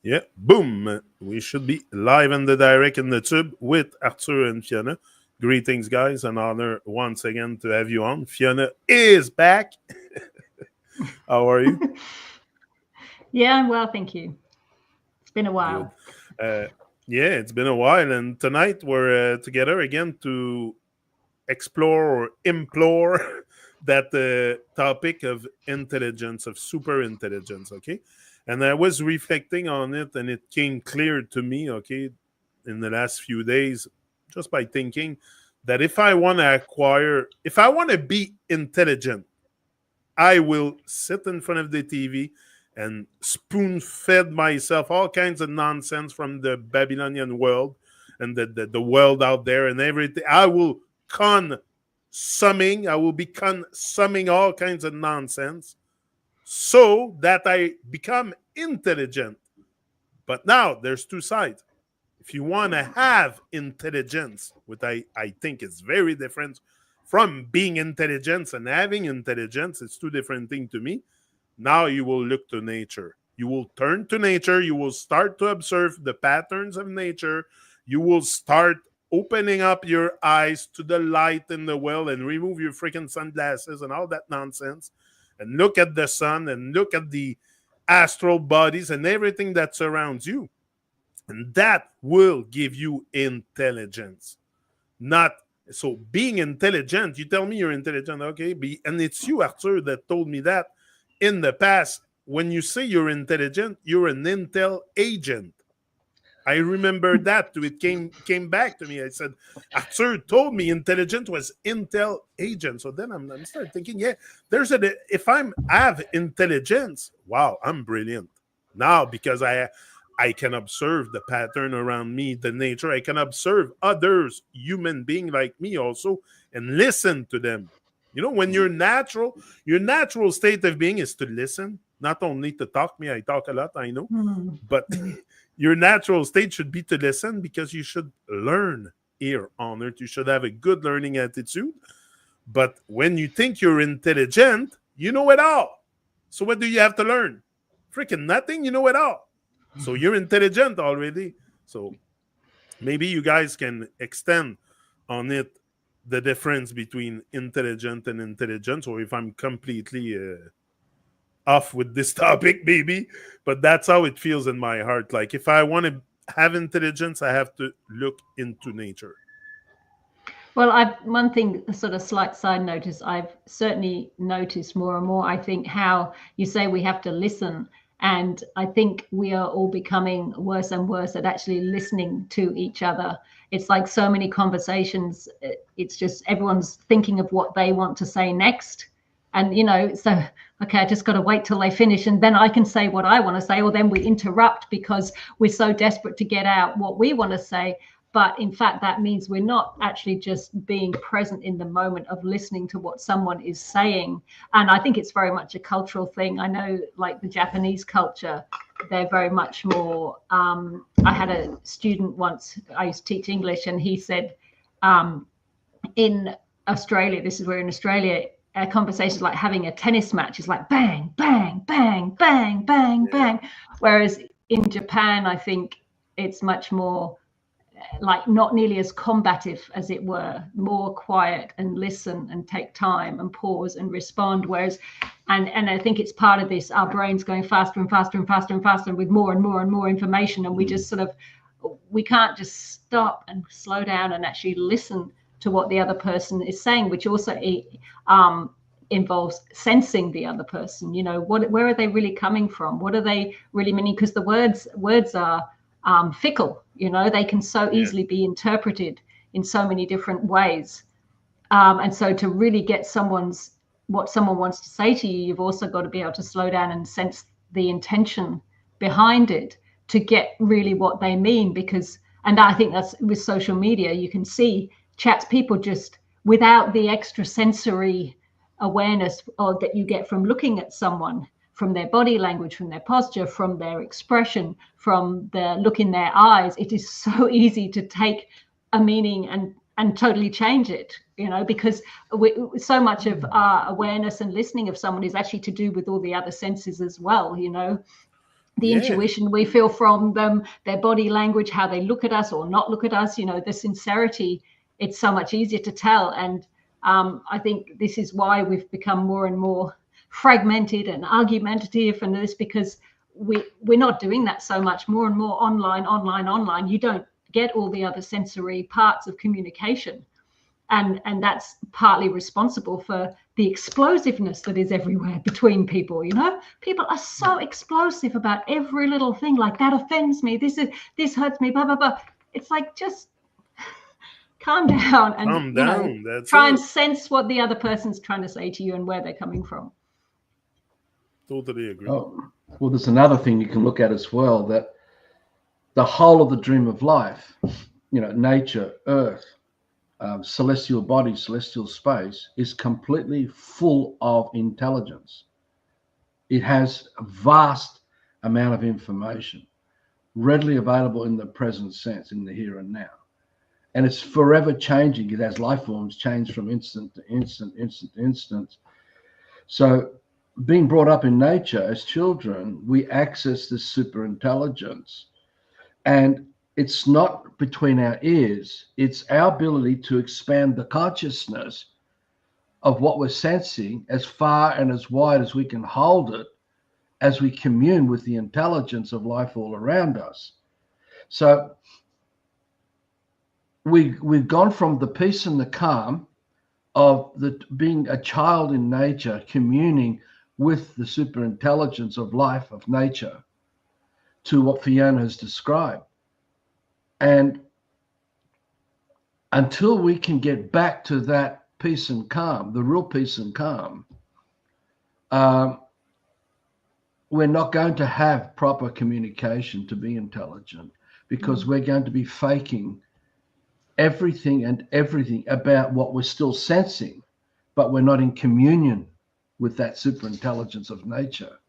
Yeah, boom. We should be live and the direct in the tube with Arthur and Fiona. Greetings, guys. An honor once again to have you on. Fiona is back. How are you? Yeah, I'm well, thank you. It's been a Good. while. Uh, yeah, it's been a while. And tonight we're together again to explore or implore that topic of intelligence, of super intelligence. Okay. And I was reflecting on it and it came clear to me, okay, in the last few days, just by thinking that if I want to acquire, if I want to be intelligent, I will sit in front of the TV and spoon fed myself all kinds of nonsense from the Babylonian world and the world out there and everything. I will I will be consuming all kinds of nonsense so that I become intelligent. But now there's two sides. If you want to have intelligence, which I think is very different from being intelligence and having intelligence, it's two different things to me. Now you will look to nature. You will turn to nature. You will start to observe the patterns of nature. You will start opening up your eyes to the light in the world and remove your freaking sunglasses and all that nonsense and look at the sun and look at the astral bodies and everything that surrounds you. And that will give you intelligence. Not so being intelligent, you tell me you're intelligent, okay? And it's you, Arthur, that told me that in the past. When you say you're intelligent, you're an intel agent. I remember that too. It came back to me. I said, Arthur told me intelligent was intel agent. So then I'm started thinking, yeah, if I have intelligence, wow, I'm brilliant now because I can observe the pattern around me, the nature. I can observe others, human being like me also, and listen to them. You know, when your natural state of being is to listen, not only to talk. Me, I talk a lot, I know, Mm. but your natural state should be to listen because you should learn here on earth. You should have a good learning attitude. But when you think you're intelligent, you know it all. So what do you have to learn? Freaking nothing. You know it all. So you're intelligent already. So maybe you guys can extend on it the difference between intelligent and intelligence, or if I'm completely off with this topic, maybe. But that's how it feels in my heart. Like if I want to have intelligence, I have to look into nature. Well, one thing, a sort of slight side notice, I've certainly noticed more and more, I think, how you say we have to listen. And I think we are all becoming worse and worse at actually listening to each other. It's like so many conversations, it's just everyone's thinking of what they want to say next. And, so, okay, I just got to wait till they finish and then I can say what I want to say, or then we interrupt because we're so desperate to get out what we want to say. But in fact, that means we're not actually just being present in the moment of listening to what someone is saying. And I think it's very much a cultural thing. I know, like the Japanese culture, they're very much more. I had a student once, I used to teach English, and he said, in Australia, this is where in Australia, a conversation is like having a tennis match. It's like bang, bang, bang, bang, bang, Yeah. bang. Whereas in Japan, I think it's much more like not nearly as combative, as it were, more quiet and listen and take time and pause and respond. Whereas, and I think it's part of this, our brains going faster and faster and faster and faster with more and more and more information. And we just sort of, we can't just stop and slow down and actually listen to what the other person is saying, which also involves sensing the other person. Where are they really coming from? What are they really meaning? Because the words are fickle. They can so Yeah. easily be interpreted in so many different ways. And so to really get what someone wants to say to you, you've also got to be able to slow down and sense the intention behind it to get really what they mean. And I think that's with social media, you can see chats, people just without the extra sensory awareness or that you get from looking at someone, from their body language, from their posture, from their expression, from the look in their eyes, it is so easy to take a meaning and totally change it, because so much of our awareness and listening of someone is actually to do with all the other senses as well, the intuition we feel from them, their body language, how they look at us or not look at us, the sincerity, it's so much easier to tell. And I think this is why we've become more and more fragmented and argumentative, and this because we're not doing that so much, more and more online. You don't get all the other sensory parts of communication. And that's partly responsible for the explosiveness that is everywhere between people. People are so explosive about every little thing, like that offends me, this hurts me, blah blah blah. It's like, just calm down and try and sense what the other person's trying to say to you and where they're coming from. Totally agree. Oh, well, there's another thing you can look at as well, that the whole of the dream of life, nature, earth, celestial body, celestial space, is completely full of intelligence. It has a vast amount of information readily available in the present sense, in the here and now. And it's forever changing. It has life forms change from instant to instant. So being brought up in nature as children, we access this super intelligence. And it's not between our ears, it's our ability to expand the consciousness of what we're sensing as far and as wide as we can hold it, as we commune with the intelligence of life all around us. So we've gone from the peace and the calm of being a child in nature, communing with the super intelligence of life, of nature, to what Fiona has described. And until we can get back to that peace and calm, the real peace and calm, we're not going to have proper communication to be intelligent, because we're going to be faking everything about what we're still sensing, but we're not in communion with that super intelligence of nature.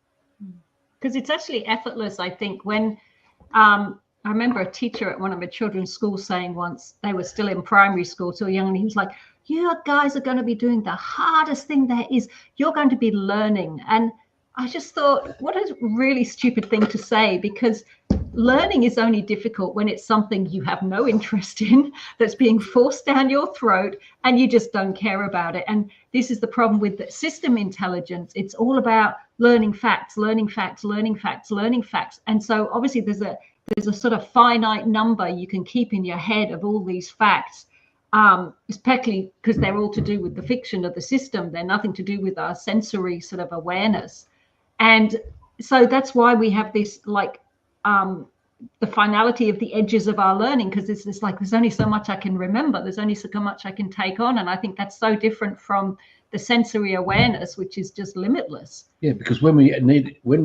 Because it's actually effortless, I think. When I remember a teacher at one of my children's schools saying once, they were still in primary school, so young, and he was like, you guys are going to be doing the hardest thing there is. You're going to be learning. And I just thought, what a really stupid thing to say, because learning is only difficult when it's something you have no interest in, that's being forced down your throat, and you just don't care about it. And this is the problem with the system intelligence. It's all about learning facts. And so obviously there's a sort of finite number you can keep in your head of all these facts, especially because they're all to do with the fiction of the system. They're nothing to do with our sensory sort of awareness. And so that's why we have this, like, the finality of the edges of our learning, because it's like, there's only so much I can remember, there's only so much I can take on. And I think that's so different from the sensory awareness, which is just limitless. Yeah, because when we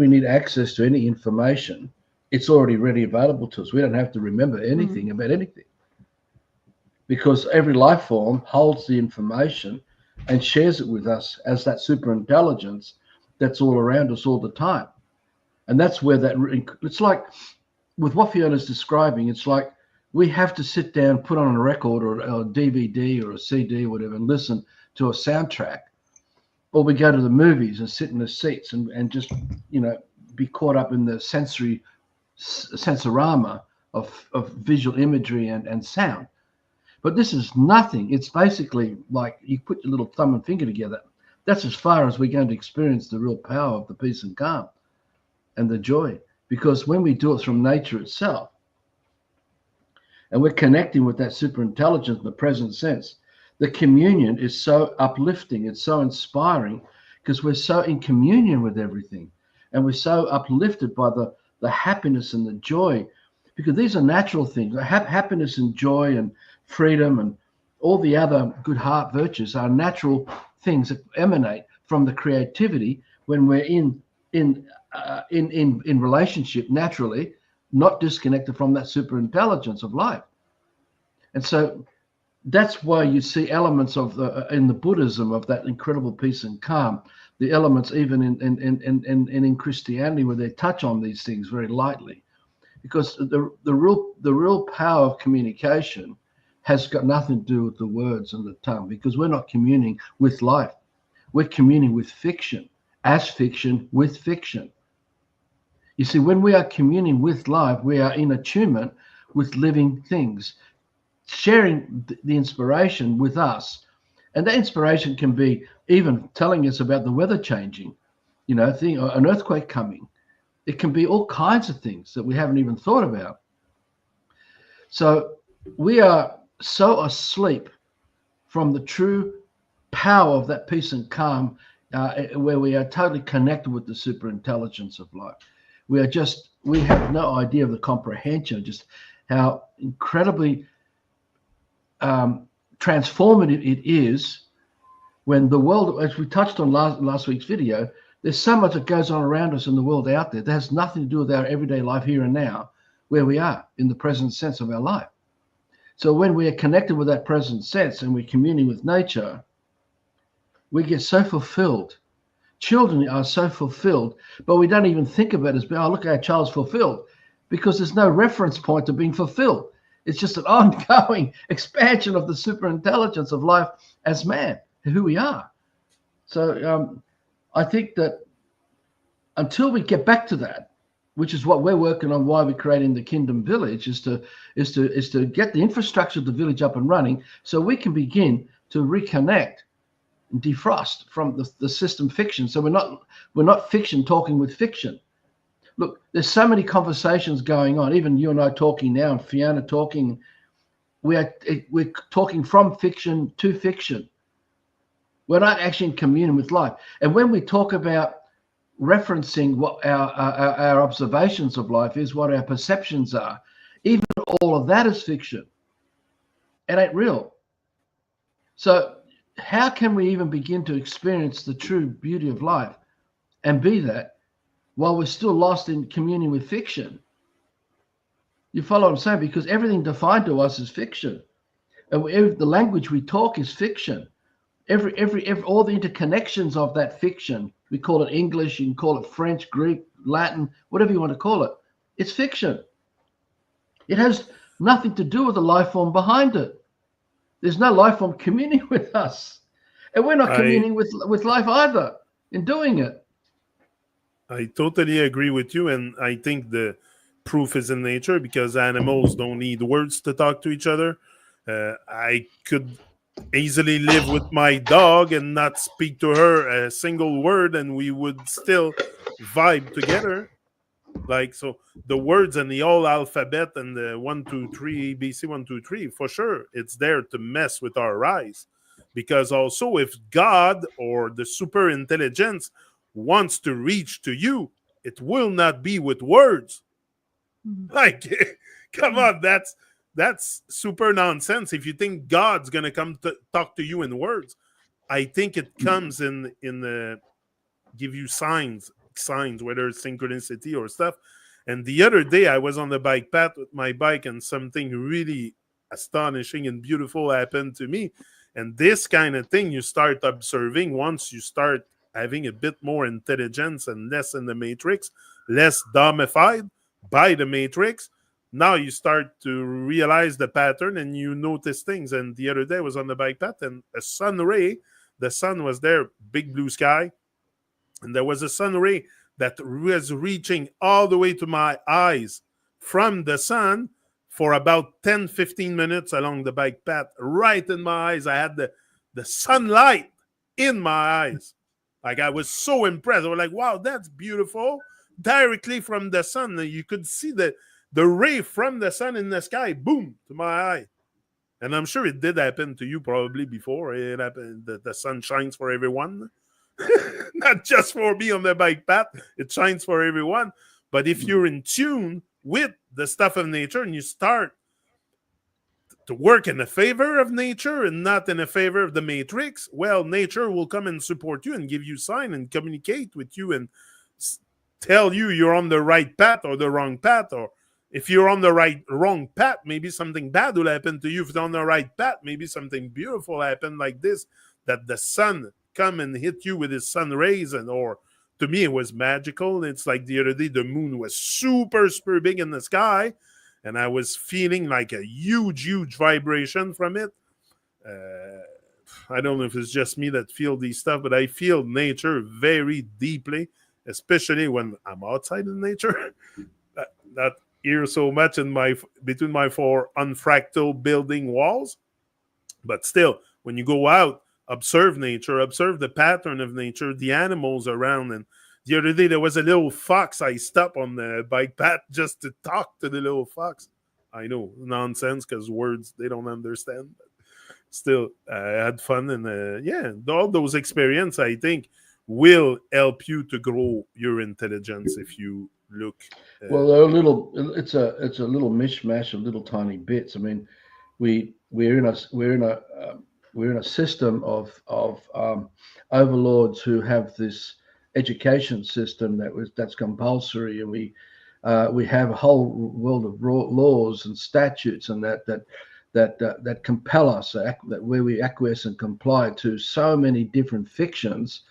need access to any information, it's already ready available to us. We don't have to remember anything about anything, because every life form holds the information and shares it with us as that super intelligence that's all around us all the time. And that's where it's like, with what Fiona's describing, it's like we have to sit down, put on a record or a DVD or a CD or whatever, and listen to a soundtrack, or we go to the movies and sit in the seats and just, be caught up in the sensorama of visual imagery and sound. But this is nothing. It's basically like you put your little thumb and finger together. That's as far as we're going to experience the real power of the peace and calm and the joy. Because when we do it from nature itself, and we're connecting with that super intelligence in the present sense, the communion is so uplifting, it's so inspiring, because we're so in communion with everything, and we're so uplifted by the happiness and the joy, because these are natural things. Happiness and joy and freedom and all the other good heart virtues are natural things that emanate from the creativity when we're in relationship naturally, not disconnected from that super intelligence of life. And so that's why you see elements of in the Buddhism of that incredible peace and calm, the elements even in Christianity, where they touch on these things very lightly, because the real power of communication has got nothing to do with the words and the tongue, because we're not communing with life, we're communing with fiction, as fiction with fiction. You see, when we are communing with life, we are in attunement with living things, sharing the inspiration with us. And that inspiration can be even telling us about the weather changing, an earthquake coming. It can be all kinds of things that we haven't even thought about. So we are so asleep from the true power of that peace and calm, where we are totally connected with the super intelligence of life. We have no idea of the comprehension, just how incredibly transformative it is when the world, as we touched on last week's video, there's so much that goes on around us in the world out there that has nothing to do with our everyday life here and now, where we are in the present sense of our life. So when we are connected with that present sense and we're communing with nature, we get so fulfilled. Children are so fulfilled, but we don't even think of it as, oh, look, our child's fulfilled, because there's no reference point to being fulfilled. It's just an ongoing expansion of the super intelligence of life as man, who we are. So I think that until we get back to that, which is what we're working on, why we're creating the Kingdom Village, is to get the infrastructure of the village up and running, so we can begin to reconnect and defrost from the system fiction. So we're not fiction talking with fiction. Look, there's so many conversations going on. Even you and I talking now, and Fiona talking. We're talking from fiction to fiction. We're not actually in communion with life. And when we talk about referencing what our observations of life is, what our perceptions are, even all of that is fiction. It ain't real. So how can we even begin to experience the true beauty of life and be that while we're still lost in communion with fiction? You follow what I'm saying? Because everything defined to us is fiction. And the language we talk is fiction. Every all the interconnections of that fiction, we call it English, you can call it French, Greek, Latin, whatever you want to call it. It's fiction. It has nothing to do with the life form behind it. There's no life form communing with us. And we're not communing with life either in doing it. I totally agree with you. And I think the proof is in nature, because animals don't need words to talk to each other. I could easily live with my dog and not speak to her a single word, and we would still vibe together. Like, so the words and the whole alphabet and the 1 2 3 ABC 1 2 3, for sure it's there to mess with our eyes, because also if God or the super intelligence wants to reach to you, it will not be with words. Like, come on, that's super nonsense. If you think God's gonna come to talk to you in words, I think it comes in give you signs, whether it's synchronicity or stuff. And the other day I was on the bike path with my bike, and something really astonishing and beautiful happened to me. And this kind of thing you start observing once you start having a bit more intelligence and less in the matrix, less domesticated by the matrix. Now you start to realize the pattern and you notice things. And the other day I was on the bike path, and a sun ray, the sun was there, big blue sky, and there was a sun ray that was reaching all the way to my eyes from the sun for about 10-15 minutes along the bike path, right in my eyes. I had the sunlight in my eyes. Like, I was so impressed. I was like, wow, that's beautiful. Directly from the sun, you could see the ray from the sun in the sky, boom, to my eye. And I'm sure it did happen to you probably before. It happened, the sun shines for everyone. Not just for me on the bike path. It shines for everyone. But if you're in tune with the stuff of nature and you start to work in the favor of nature and not in the favor of the matrix, well, nature will come and support you and give you sign and communicate with you and tell you you're on the right path or the wrong path. Or if you're on the wrong path, maybe something bad will happen to you. If you're on the right path, maybe something beautiful happen, like this, that the sun come and hit you with his sun rays. And or to me it was magical. It's like the other day the moon was super big in the sky, and I was feeling like a huge vibration from it. I don't know if it's just me that feel these stuff, but I feel nature very deeply, especially when I'm outside in nature. Not here so much in my between my four unfractal building walls, but still, when you go out, observe nature, observe the pattern of nature, the animals around. And the other day, there was a little fox. I stopped on the bike path just to talk to the little fox. I know, nonsense, because words they don't understand. But still, I had fun. And yeah, all those experiences, I think, will help you to grow your intelligence if you look. Well, they're a little. It's a little mishmash of little tiny bits. I mean, we're in a system of overlords who have this education system that's compulsory, and we have a whole world of laws and statutes and that compel us, that where we acquiesce and comply to so many different fictions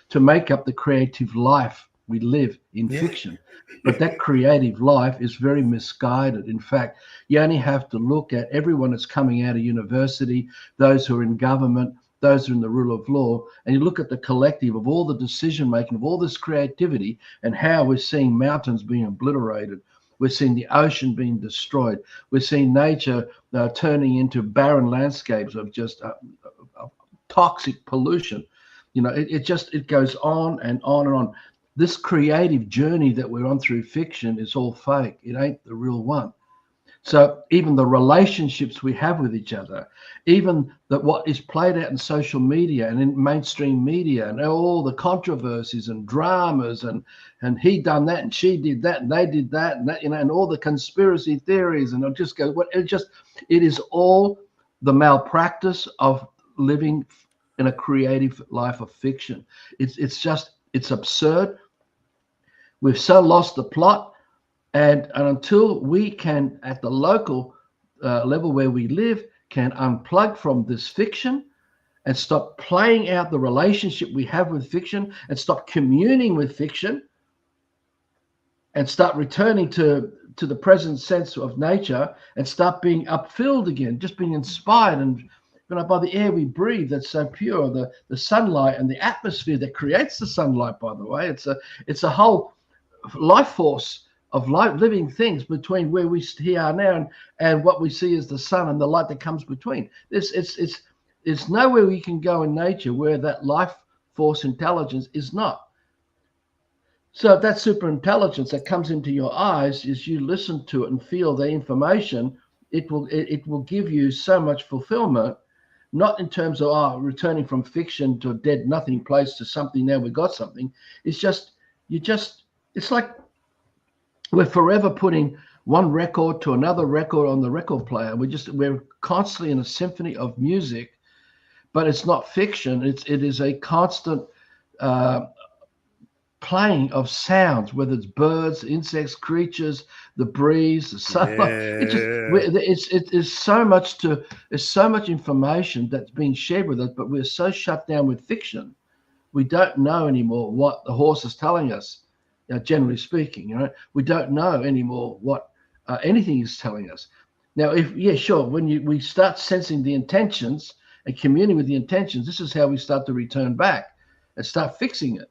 to make up the creative life we live in fiction. But that creative life is very misguided. In fact, you only have to look at everyone that's coming out of university, those who are in government, those who are in the rule of law, and you look at the collective of all the decision making, of all this creativity, and how we're seeing mountains being obliterated. We're seeing the ocean being destroyed. We're seeing nature turning into barren landscapes of just toxic pollution. You know, it goes on and on and on. This creative journey that we're on through fiction is all fake. It ain't the real one. So even the relationships we have with each other, even that what is played out in social media and in mainstream media, and all the controversies and dramas, and he done that and she did that and they did that, and that, you know, and all the conspiracy theories, and it is all the malpractice of living in a creative life of fiction. It's absurd. We've so lost the plot, and until we can, at the local level where we live, can unplug from this fiction and stop playing out the relationship we have with fiction, and stop communing with fiction, and start returning to the present sense of nature, and start being upfilled again, just being inspired, and by the air we breathe that's so pure, the sunlight and the atmosphere that creates the sunlight, by the way. It's a whole life force of living things between where we are now and what we see as the sun and the light that comes between. It's nowhere we can go in nature where that life force intelligence is not. So that super intelligence that comes into your eyes, as you listen to it and feel the information, it will give you so much fulfillment. Not in terms of returning from fiction to a dead nothing place to something. Now we got something. It's like we're forever putting one record to another record on the record player. We're constantly in a symphony of music, but it's not fiction. It is a constant playing of sounds, whether it's birds, insects, creatures, the breeze, the sunlight. There's so much information that's being shared with us, but we're so shut down with fiction, we don't know anymore what the horse is telling us. Generally speaking, we don't know anymore what anything is telling us. Now, when we start sensing the intentions and communing with the intentions, this is how we start to return back and start fixing it.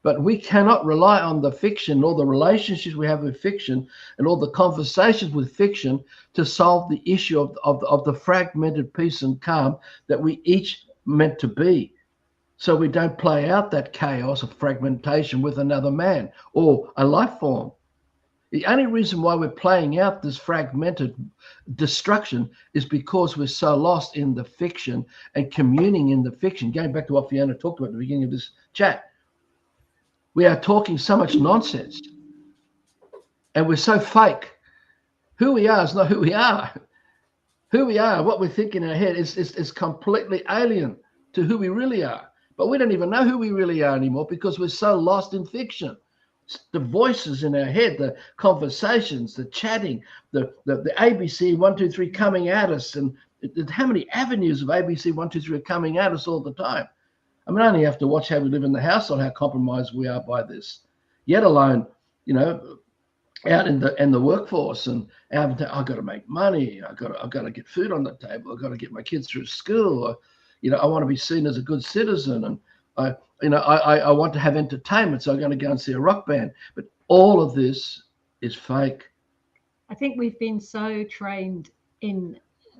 But we cannot rely on the fiction or the relationships we have with fiction and all the conversations with fiction to solve the issue of the fragmented peace and calm that we each meant to be. So we don't play out that chaos of fragmentation with another man or a life form. The only reason why we're playing out this fragmented destruction is because we're so lost in the fiction and communing in the fiction. Going back to what Fiona talked about at the beginning of this chat, we are talking so much nonsense and we're so fake. Who we are is not who we are. Who we are, what we think in our head is completely alien to who we really are. But we don't even know who we really are anymore because we're so lost in fiction. The voices in our head, the conversations, the chatting, the ABC 1, 2, 3 coming at us, and how many avenues of ABC 1, 2, 3 are coming at us all the time. I mean, I only have to watch how we live in the house on how compromised we are by this. Yet alone, out in the workforce and I've got to make money. I've got to get food on the table. I've got to get my kids through school. I want to be seen as a good citizen, I want to have entertainment, so I'm going to go and see a rock band. But all of this is fake. I think we've been so trained in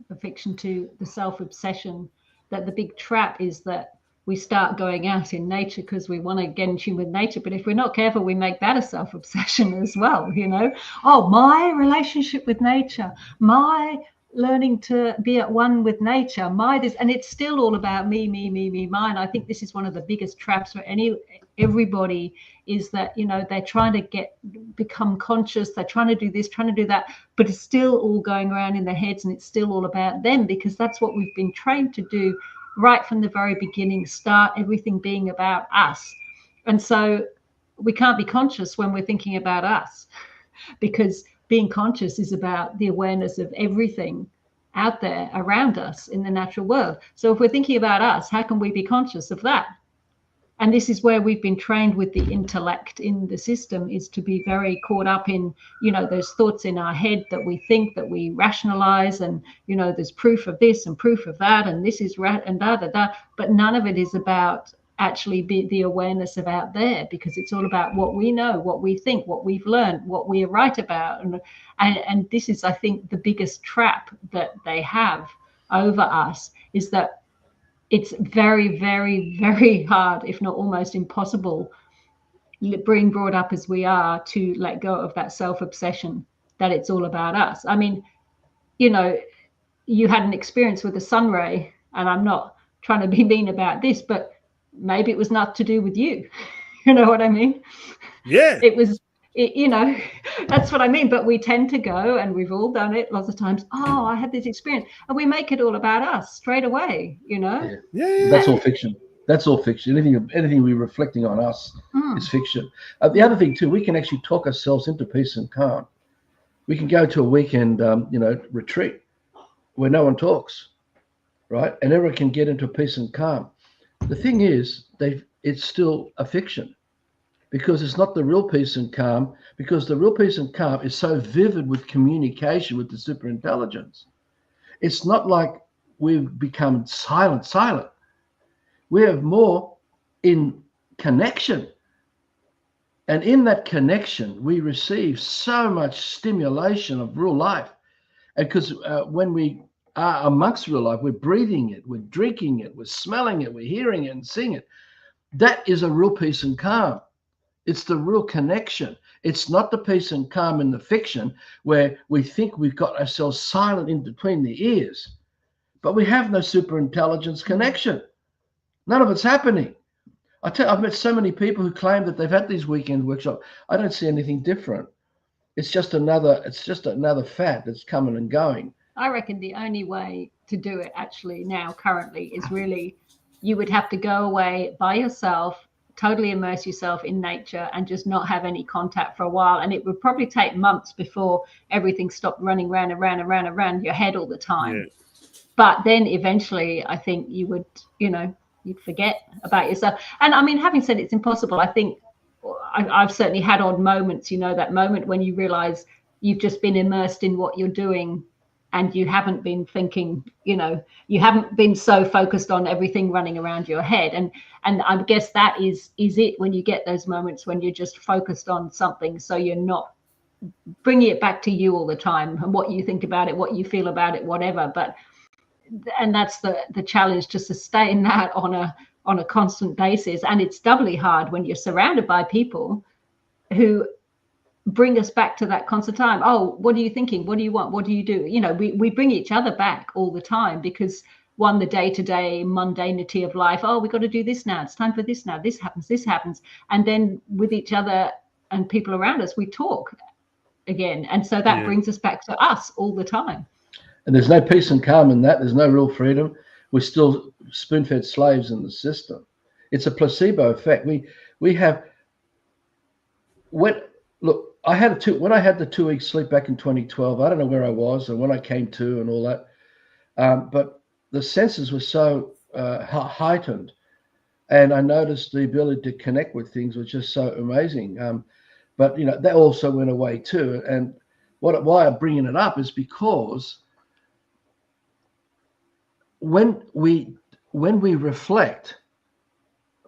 the fiction to the self-obsession that the big trap is that we start going out in nature because we want to get in tune with nature. But if we're not careful, we make that a self-obsession as well, Oh, my relationship with nature, my learning to be at one with nature, my this, and it's still all about me, mine. I think this is one of the biggest traps for everybody, is that they're trying to become conscious, they're trying to do this, trying to do that, but it's still all going around in their heads, and it's still all about them, because that's what we've been trained to do right from the very beginning, start everything being about us. And so we can't be conscious when we're thinking about us, because being conscious is about the awareness of everything out there around us in the natural world. So if we're thinking about us, how can we be conscious of that? And this is where we've been trained with the intellect in the system, is to be very caught up in, those thoughts in our head that we think, that we rationalize, and, there's proof of this and proof of that, and this is and da. But none of it is about actually the awareness of out there, because it's all about what we know, what we think, what we've learned, what we are right about. And this is, I think, the biggest trap that they have over us, is that it's very, very, very hard, if not almost impossible, being brought up as we are, to let go of that self-obsession that it's all about us. I mean, you had an experience with a sun ray, and I'm not trying to be mean about this, but maybe it was not to do with you. You know what I mean? Yeah. It was, that's what I mean. But we tend to go, and we've all done it lots of times. Oh, I had this experience, and we make it all about us straight away. Yeah. That's all fiction. That's all fiction. Anything we're reflecting on us is fiction. The other thing too, we can actually talk ourselves into peace and calm. We can go to a weekend, retreat where no one talks, right? And everyone can get into peace and calm. The thing is, it's still a fiction, because it's not the real peace and calm, because the real peace and calm is so vivid with communication with the superintelligence. It's not like we've become silent. We have more in connection. And in that connection, we receive so much stimulation of real life. And because when we are amongst real life, we're breathing it, we're drinking it, we're smelling it, we're hearing it and seeing it. That is a real peace and calm. It's the real connection. It's not the peace and calm in the fiction where we think we've got ourselves silent in between the ears, but we have no superintelligence connection. None of it's happening. I've met so many people who claim that they've had these weekend workshops. I don't see anything different. It's just another fad that's coming and going. I reckon the only way to do it actually now currently is really, you would have to go away by yourself, totally immerse yourself in nature, and just not have any contact for a while. And it would probably take months before everything stopped running round and round and round and round your head all the time. Yeah. But then eventually I think you would, you'd forget about yourself. And I mean, having said it's impossible, I think I've certainly had odd moments, that moment when you realize you've just been immersed in what you're doing, and you haven't been thinking, you haven't been so focused on everything running around your head. And I guess that is it, when you get those moments when you're just focused on something, so you're not bringing it back to you all the time and what you think about it, what you feel about it, whatever. And that's the challenge, to sustain that on a constant basis. And it's doubly hard when you're surrounded by people who bring us back to that constant time. Oh, what are you thinking? What do you want? What do you do? We bring each other back all the time, because the day-to-day mundanity of life. Oh, we got to do this now. It's time for this now. This happens. And then with each other and people around us, we talk again. And so that brings us back to us all the time. And there's no peace and calm in that. There's no real freedom. We're still spoon-fed slaves in the system. It's a placebo effect. We have, look, when I had the 2 weeks sleep back in 2012, I don't know where I was and when I came to and all that, but the senses were so heightened, and I noticed the ability to connect with things was just so amazing. But that also went away too. And why I'm bringing it up is because when we reflect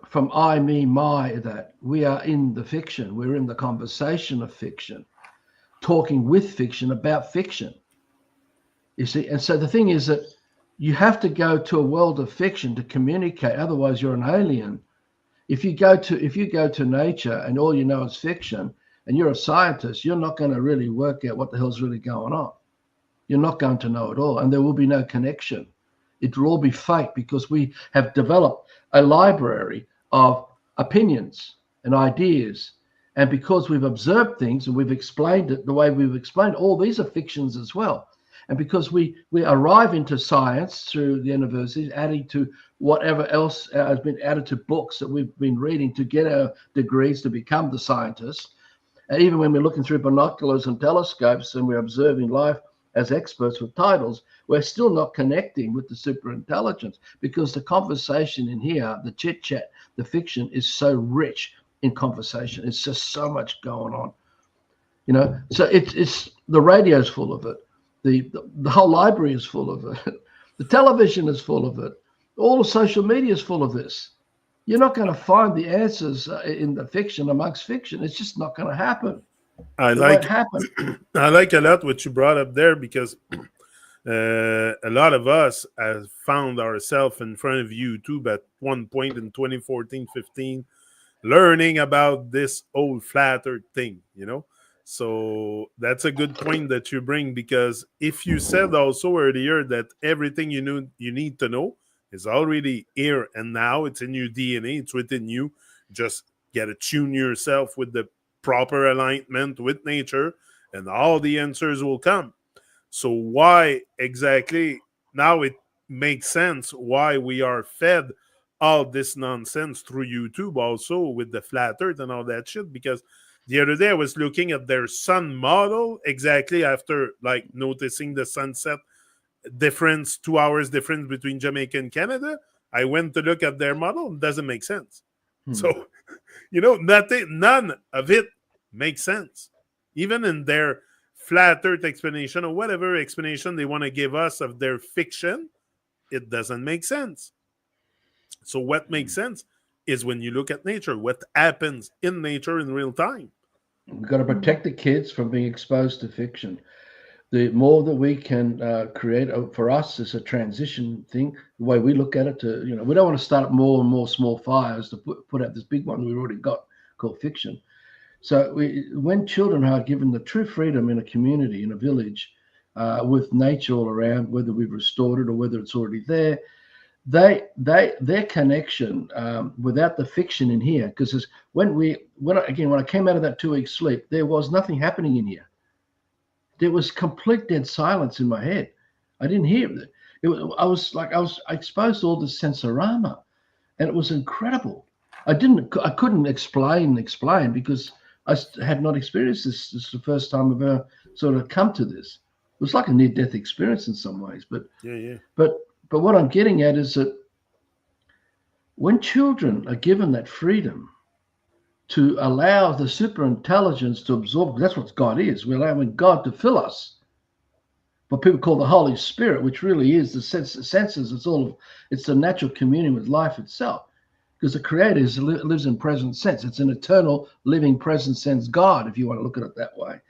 from I, me, my, that we are in the fiction. We're in the conversation of fiction, talking with fiction about fiction. You see, and so the thing is that you have to go to a world of fiction to communicate. Otherwise, you're an alien. If you go to nature and all you know is fiction, and you're a scientist, you're not going to really work out what the hell's really going on. You're not going to know at all, and there will be no connection. It will all be fake because we have developed a library of opinions and ideas. And because we've observed things and we've explained it the way we've explained, all these are fictions as well. And because we arrive into science through the universities, adding to whatever else has been added to books that we've been reading to get our degrees to become the scientists. And even when we're looking through binoculars and telescopes and we're observing life as experts with titles, we're still not connecting with the superintelligence because the conversation in here, the chit chat, the fiction is so rich in conversation. It's just so much going on, So it's the radio's full of it. The whole library is full of it. The television is full of it. All the social media is full of this. You're not going to find the answers in the fiction amongst fiction. It's just not going to happen. I like a lot what you brought up there because a lot of us have found ourselves in front of YouTube at one point in 2014-15 learning about this old flat earth thing, So that's a good point that you bring because if you said also earlier that everything you need to know is already here and now, it's in your DNA, it's within you, just get to tune yourself with the proper alignment with nature and all the answers will come. So why exactly now it makes sense why we are fed all this nonsense through YouTube also with the flat earth and all that shit because the other day I was looking at their sun model exactly after like noticing the sunset difference, 2 hours difference between Jamaica and Canada. I went to look at their model. It doesn't make sense. So, none of it makes sense. Even in their flat earth explanation or whatever explanation they want to give us of their fiction, it doesn't make sense. So what makes sense is when you look at nature, what happens in nature in real time. We've got to protect the kids from being exposed to fiction. The more that we can create for us as a transition thing, the way we look at it, we don't want to start up more and more small fires to put out this big one we've already got called fiction. So when children are given the true freedom in a community, in a village, with nature all around, whether we've restored it or whether it's already there, their connection without the fiction in here, because when I came out of that 2-week sleep, there was nothing happening in here. There was complete dead silence in my head. I didn't hear it. I was exposed to all this sensorama, and it was incredible. I couldn't explain because I had not experienced this. This is the first time I've ever sort of come to this. It was like a near-death experience in some ways. But But what I'm getting at is that when children are given that freedom to allow the superintelligence to absorb, that's what God is. We're allowing God to fill us. What people call the Holy Spirit, which really is the senses. It's the natural communion with life itself. Because the Creator lives in present sense. It's an eternal, living, present sense God, if you want to look at it that way.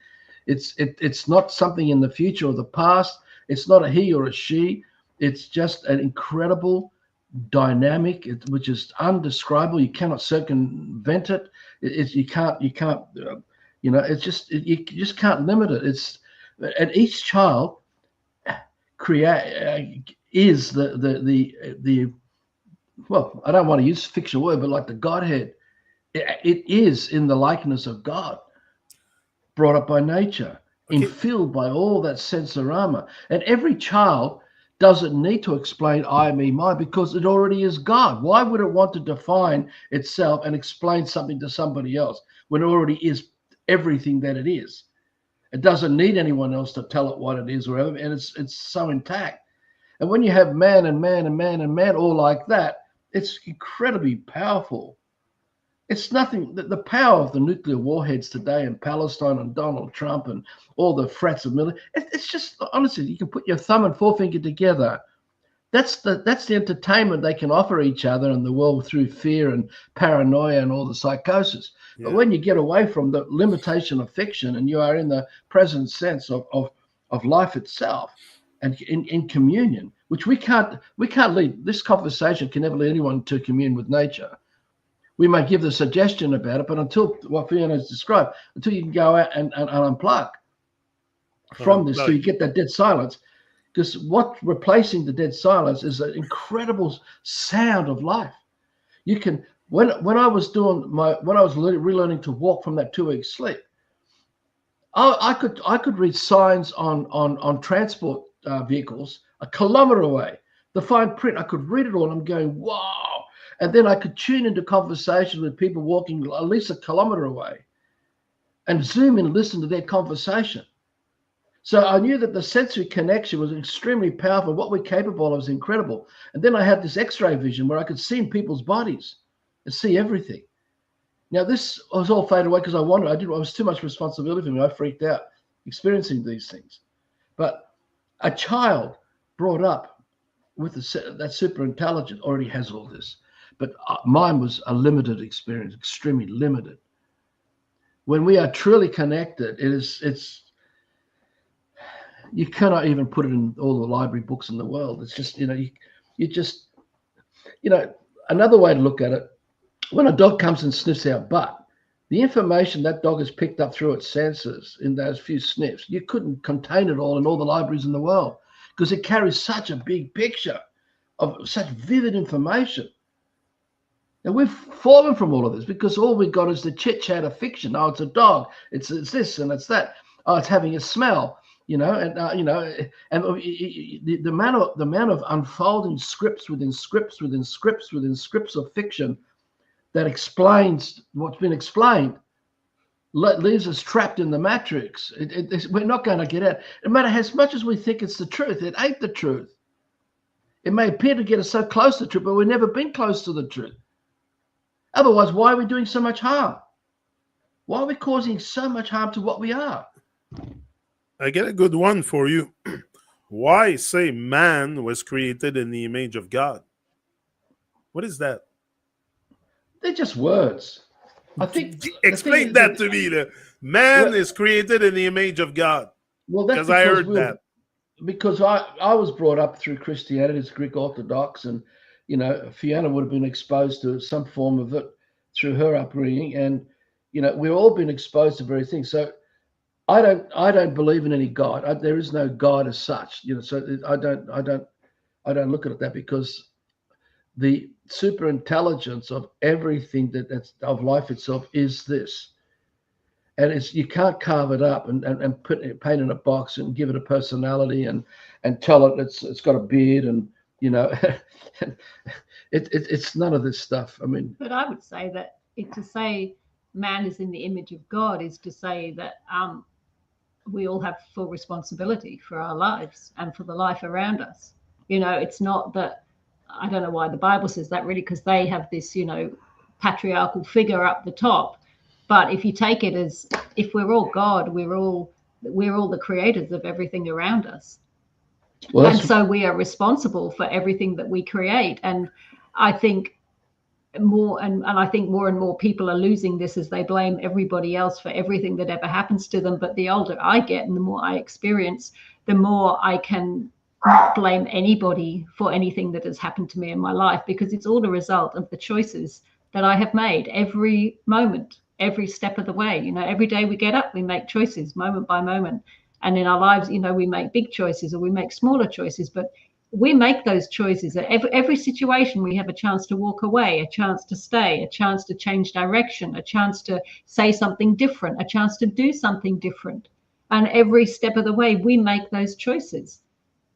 It's not something in the future or the past. It's not a he or a she. It's just an incredible dynamic, which is undescribable. You cannot circumvent it. You just can't limit it. And each child is the well, I don't want to use a fictional word, but like the Godhead, it is in the likeness of God, brought up by nature, infilled by all that sensorama. And every child doesn't need to explain I, me, my, because it already is God. Why would it want to define itself and explain something to somebody else when it already is everything that it is? It doesn't need anyone else to tell it what it is or whatever, and it's so intact. And when you have man and man and man and man all like that, it's incredibly powerful. It's nothing. The power of the nuclear warheads today in Palestine and Donald Trump and all the threats of military, it's just, honestly, you can put your thumb and forefinger together That's the entertainment they can offer each other in the world through fear and paranoia and all the psychosis. But when you get away from the limitation of fiction and you are in the present sense of life itself and in communion, which we can't lead. This conversation can never lead anyone to commune with nature. We may give the suggestion about it, but until what Fiona has described, until you can go out and unplug from this, so you get that dead silence. Because what replacing the dead silence is an incredible sound of life. You can when I was relearning to walk from that 2-week sleep, I could read signs on transport vehicles a kilometer away. The fine print, I could read it all. And I'm going, wow. And then I could tune into conversations with people walking at least a kilometer away and zoom in and listen to their conversation. So I knew that the sensory connection was extremely powerful. What we're capable of is incredible. And then I had this X-ray vision where I could see in people's bodies and see everything. Now this was all faded away because I was too much responsibility for me. I freaked out experiencing these things. But a child brought up with that super intelligence already has all this. But mine was a limited experience, extremely limited. When we are truly connected, it's you cannot even put it in all the library books in the world. It's just, another way to look at it, when a dog comes and sniffs our butt, the information that dog has picked up through its senses in those few sniffs, you couldn't contain it all in all the libraries in the world because it carries such a big picture of such vivid information. And we've fallen from all of this because all we've got is the chit chat of fiction. Oh, it's a dog. It's this and it's that. Oh, it's having a smell. And the amount of unfolding scripts within scripts within scripts within scripts of fiction that explains what's been explained leaves us trapped in the matrix. We're not going to get out. No matter as much as we think it's the truth, it ain't the truth. It may appear to get us so close to the truth, but we've never been close to the truth. Otherwise, why are we doing so much harm? Why are we causing so much harm to what we are? I get a good one for you. Why say man was created in the image of God? What is that? They're just words. I think. Explain that to me. Man is created in the image of God. Well, that's because I heard that. Because I was brought up through Christianity as Greek Orthodox, and Fiona would have been exposed to some form of it through her upbringing, and we've all been exposed to various things. So I don't believe in any God. There is no God as such. So I don't look at it that, because the super intelligence of everything that's of life itself is this, and you can't carve it up and paint in a box and give it a personality and tell it it's got a beard and it's none of this stuff. I mean, but I would say that to say man is in the image of God is to say that we all have full responsibility for our lives and for the life around us. It's not that, I don't know why the Bible says that really, because they have this, patriarchal figure up the top. But if you take it as if we're all God, we're all the creators of everything around us. Well, and so we are responsible for everything that we create. And I think more and more people are losing this as they blame everybody else for everything that ever happens to them. But the older I get and the more I experience, the more I can not blame anybody for anything that has happened to me in my life, because it's all a result of the choices that I have made every moment, every step of the way. Every day we get up, we make choices moment by moment. And in our lives, we make big choices or we make smaller choices, but we make those choices. At every situation, we have a chance to walk away, a chance to stay, a chance to change direction, a chance to say something different, a chance to do something different. And every step of the way, we make those choices.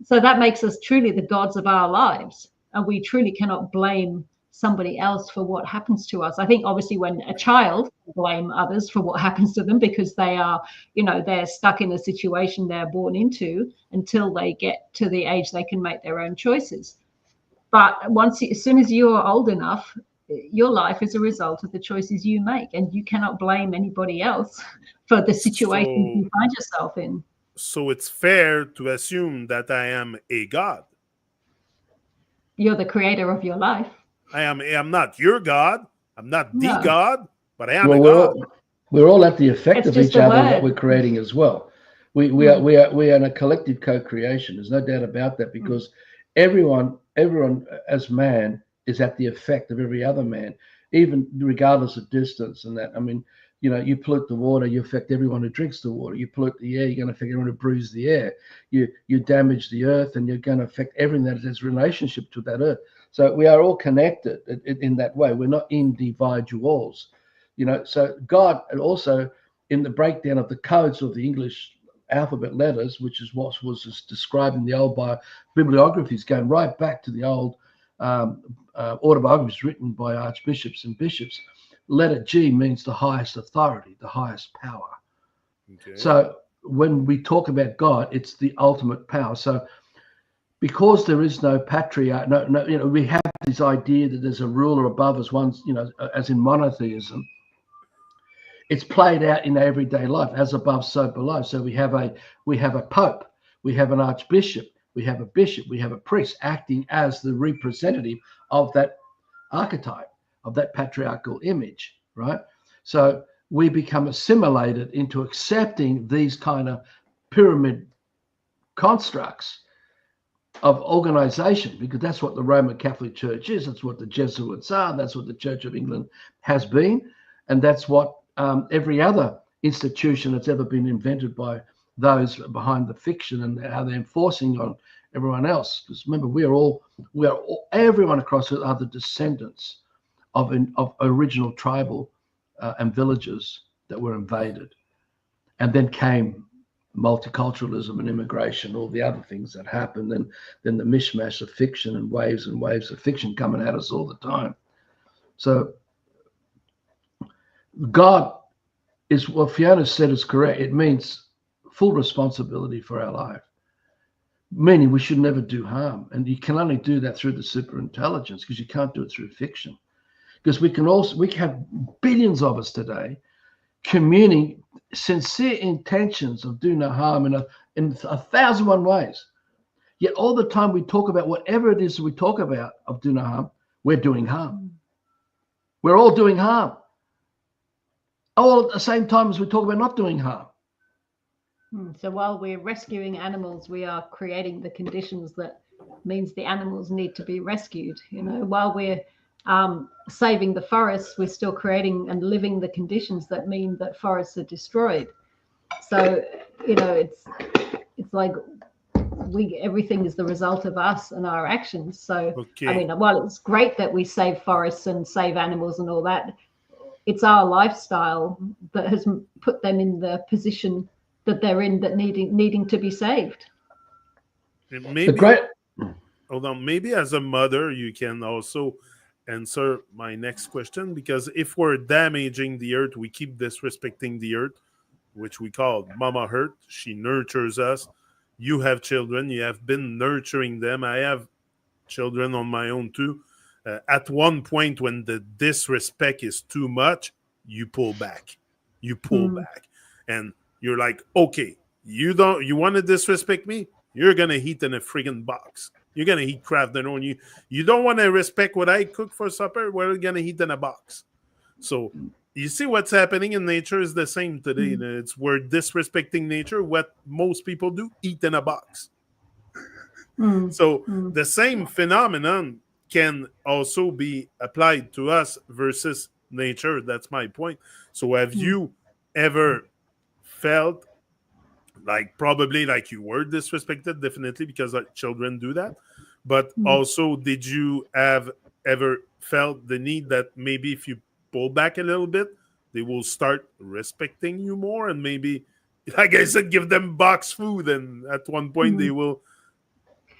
So that makes us truly the gods of our lives. And we truly cannot blame somebody else for what happens to us. I think obviously when a child blame others for what happens to them because they are, they're stuck in a situation they're born into until they get to the age they can make their own choices. But as soon as you're old enough, your life is a result of the choices you make, and you cannot blame anybody else for the situation you find yourself in. So it's fair to assume that I am a God. You're the creator of your life. I'm not your God. I'm not the No, God, but I am a Well, God. we're all at the effect it's of just each a other in what we're word. creating as well. Mm, We are in a collective co-creation. There's no doubt about that, mm, because everyone as man is at the effect of every other man, even regardless of distance and that. I mean, you pollute the water, you affect everyone who drinks the water. You pollute the air, you're going to affect everyone who breathes the air. You damage the earth, and you're going to affect everything that has relationship to that earth. So we are all connected in that way. We're not individuals. So God, and also in the breakdown of the codes of the English alphabet letters, which is what was described in the old bibliographies, going right back to the old autobiographies written by archbishops and bishops. Letter G means the highest authority, the highest power. Okay. So when we talk about God, it's the ultimate power. So because there is no patriarch, no, we have this idea that there's a ruler above us, as in monotheism. It's played out in everyday life, as above, so below. So we have a pope, we have an archbishop, we have a bishop, we have a priest acting as the representative of that archetype, of that patriarchal image, right? So we become assimilated into accepting these kind of pyramid constructs of organization, because that's what the Roman Catholic Church is. That's what the Jesuits are. That's what the Church of England has been. And that's what every other institution that's ever been invented by those behind the fiction, and how they're enforcing on everyone else. Because remember, everyone across it are the descendants of original tribal and villages that were invaded. And then came multiculturalism and immigration, all the other things that happened, then the mishmash of fiction and waves of fiction coming at us all the time. So God is, what Fiona said is correct. It means full responsibility for our life, meaning we should never do harm. And you can only do that through the super intelligence, because you can't do it through fiction. Because we can have billions of us today communing sincere intentions of do no harm in a 1,001 ways. Yet all the time we talk about whatever it is we talk about of do no harm, we're doing harm. We're all doing harm. All at the same time as we talk about not doing harm. So while we're rescuing animals, we are creating the conditions that means the animals need to be rescued. While we're saving the forests, we're still creating and living the conditions that mean that forests are destroyed. So it's like everything is the result of us and our actions. So Okay. I mean, while it's great that we save forests and save animals and all that, it's our lifestyle that has put them in the position that they're in, that needing to be saved. Maybe as a mother, you can also answer my next question, because if we're damaging the earth, we keep disrespecting the earth, which we call Mama Earth. She nurtures us. You have children. You have been nurturing them. I have children on my own too. At one point, when the disrespect is too much, you pull back. You pull back, and you're like, okay, you want to disrespect me? You're gonna eat in a friggin' box. You're gonna eat Kraft Dinner. You don't want to respect what I cook for supper? We're gonna eat in a box. So you see what's happening in nature is the same today. It's we're disrespecting nature. What most people do, eat in a box. So the same phenomenon can also be applied to us versus nature. That's my point. So have you ever felt like, probably like you were disrespected? Definitely, because children do that. But also, did you have ever felt the need that maybe if you pull back a little bit, they will start respecting you more, and maybe, like I said, give them box food, and at one point they will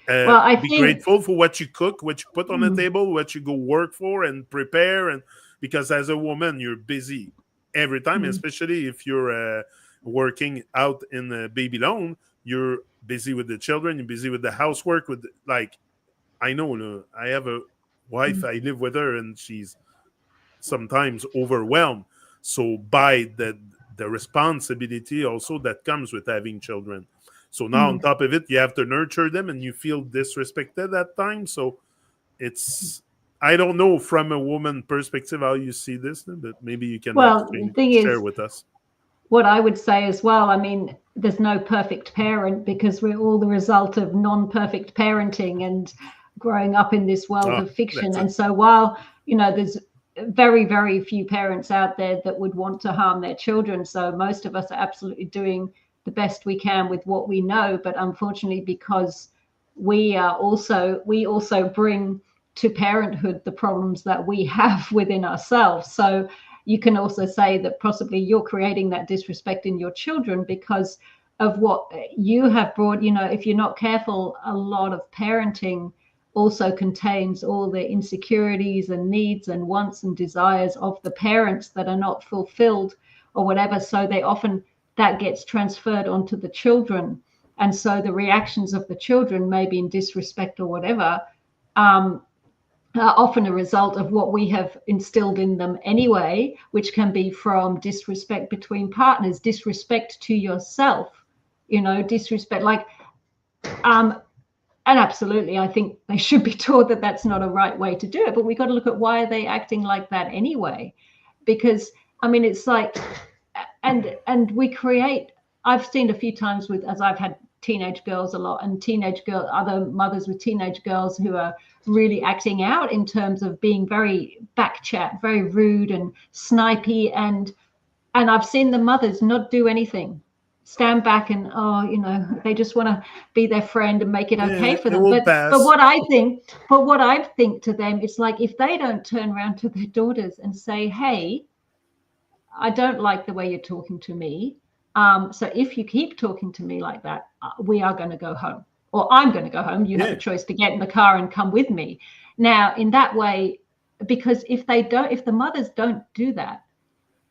Well, I be think grateful for what you cook, what you put on the table, what you go work for and prepare. And because as a woman, you're busy every time, especially if you're working out in a baby loan, you're busy with the children, you're busy with the housework, like, I know, I have a wife, I live with her, and she's sometimes overwhelmed. So by the responsibility also that comes with having children. So now on top of it, you have to nurture them, and you feel disrespected at times. So I don't know from a woman perspective how you see this, but maybe you can Well, the thing share is, with us. what I would say as well, I mean, there's no perfect parent because we're all the result of non-perfect parenting and growing up in this world of fiction. And so while, there's very, very few parents out there that would want to harm their children. So most of us are absolutely doing the best we can with what we know. But unfortunately, because we also bring to parenthood the problems that we have within ourselves. So you can also say that possibly you're creating that disrespect in your children because of what you have brought. If you're not careful, a lot of parenting also contains all the insecurities and needs and wants and desires of the parents that are not fulfilled or whatever. So that gets transferred onto the children. And so the reactions of the children, maybe in disrespect or whatever, are often a result of what we have instilled in them anyway, which can be from disrespect between partners, disrespect to yourself, disrespect, and absolutely, I think they should be taught that that's not a right way to do it. But we got to look at why are they acting like that anyway? Because, I mean, it's like, and we create, I've seen a few times as I've had teenage girls a lot, and other mothers with teenage girls who are really acting out in terms of being very backchat, very rude and snipey, and I've seen the mothers not do anything, stand back and they just want to be their friend and make it okay for them. But what I think to them, it's like if they don't turn around to their daughters and say, hey, I don't like the way you're talking to me. So if you keep talking to me like that, we are going to go home, or I'm going to go home. You have a choice to get in the car and come with me. Now, in that way, because if the mothers don't do that,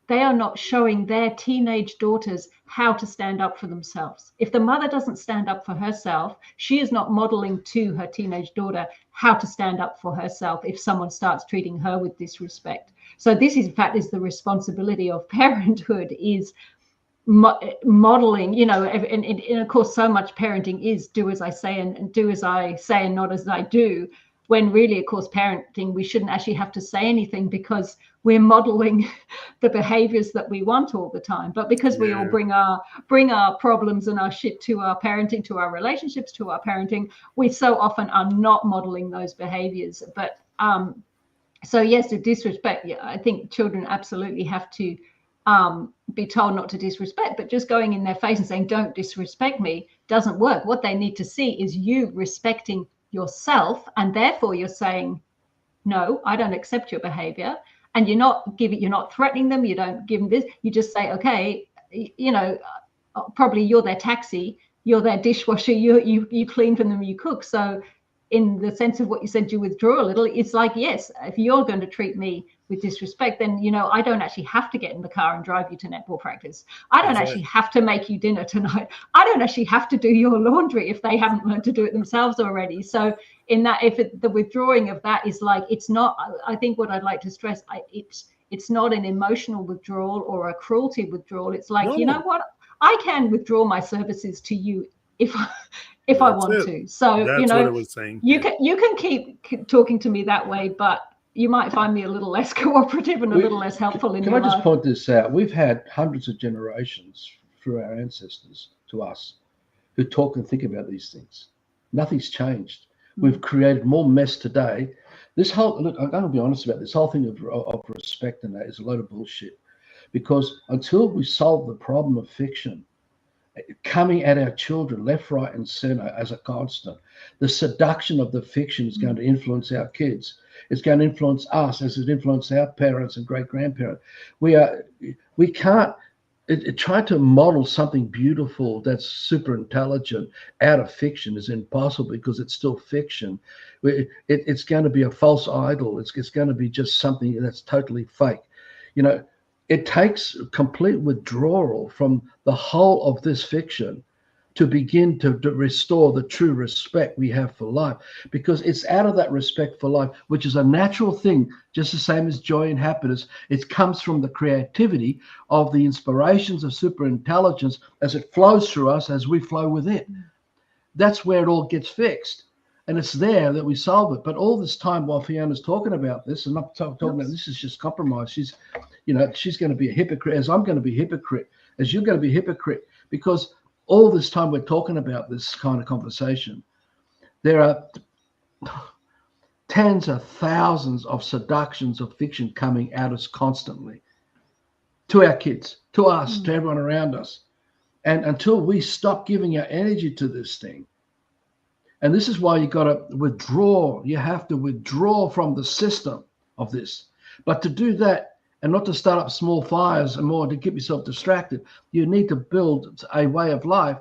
they are not showing their teenage daughters how to stand up for themselves. If the mother doesn't stand up for herself, she is not modeling to her teenage daughter how to stand up for herself if someone starts treating her with disrespect. So this is, in fact, is the responsibility of parenthood, is modeling, and of course, so much parenting is do as I say and do as I say and not as I do, when really, of course, parenting, we shouldn't actually have to say anything because we're modeling the behaviors that we want all the time. But because we all bring our problems and our shit to our parenting, to our relationships, to our parenting, we so often are not modeling those behaviors. But so yes, to disrespect, I think children absolutely have to be told not to disrespect, but just going in their face and saying, don't disrespect me, doesn't work. What they need to see is you respecting yourself, and therefore you're saying, no, I don't accept your behavior. And you're not threatening them, you don't give them this, you just say, okay, probably you're their taxi, you're their dishwasher, you clean for them, you cook. So in the sense of what you said, you withdraw a little. It's like, yes, if you're going to treat me with disrespect, then, I don't actually have to get in the car and drive you to netball practice. I don't actually have to make you dinner tonight. I don't actually have to do your laundry if they haven't learned to do it themselves already. So in that, the withdrawing of that is like, it's not, I think what I'd like to stress, it's not an emotional withdrawal or a cruelty withdrawal. It's like, you know what, I can withdraw my services to you if I want to. So that's what I was saying. You can keep talking to me that way, but you might find me a little less cooperative and a little less helpful in your life. Can I just point this out? We've had hundreds of generations through our ancestors to us who talk and think about these things. Nothing's changed. We've created more mess today. I'm going to be honest about this whole thing of respect, and that is a load of bullshit. Because until we solve the problem of fiction, coming at our children left, right, and center as a constant, the seduction of the fiction is going to influence our kids. It's going to influence us as it influenced our parents and great-grandparents. We can't try to model something beautiful that's super intelligent out of fiction is impossible, because it's still fiction. It's going to be a false idol. It's going to be just something that's totally fake. It takes complete withdrawal from the whole of this fiction to begin to restore the true respect we have for life, because it's out of that respect for life, which is a natural thing, just the same as joy and happiness. It comes from the creativity of the inspirations of superintelligence as it flows through us, as we flow with it. That's where it all gets fixed. And it's there that we solve it. But all this time while Fiona's talking about this, and I'm talking about this is just compromise. She's, she's going to be a hypocrite, as I'm going to be a hypocrite, as you're going to be a hypocrite, because all this time we're talking about this kind of conversation. There are tens of thousands of seductions of fiction coming at us constantly, to our kids, to us, to everyone around us. And until we stop giving our energy to this thing, and this is why you got to withdraw. You have to withdraw from the system of this. But to do that, and not to start up small fires and more to keep yourself distracted, you need to build a way of life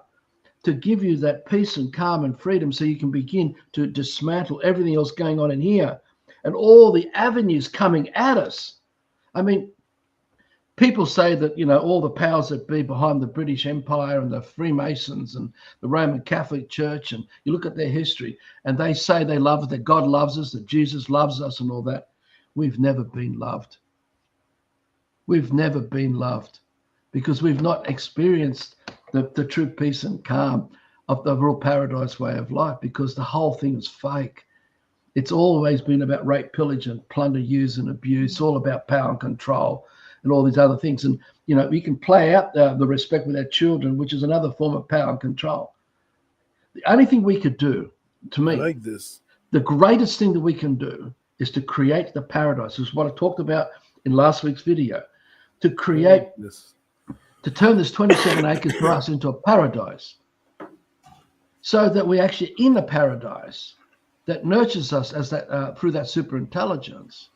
to give you that peace and calm and freedom, so you can begin to dismantle everything else going on in here and all the avenues coming at us. I mean, people say that, all the powers that be behind the British Empire and the Freemasons and the Roman Catholic Church, and you look at their history, and they say they love us, that God loves us, that Jesus loves us and all that. We've never been loved. We've never been loved because we've not experienced the true peace and calm of the real paradise way of life, because the whole thing is fake. It's always been about rape, pillage, and plunder, use, and abuse, all about power and control and all these other things. And, we can play out the respect with our children, which is another form of power and control. The only thing we could do, to me, I like this. The greatest thing that we can do is to create the paradise. This is what I talked about in last week's video. To create this, to turn this 27 acres for us into a paradise, so that we're actually in a paradise that nurtures us as that through that super intelligence.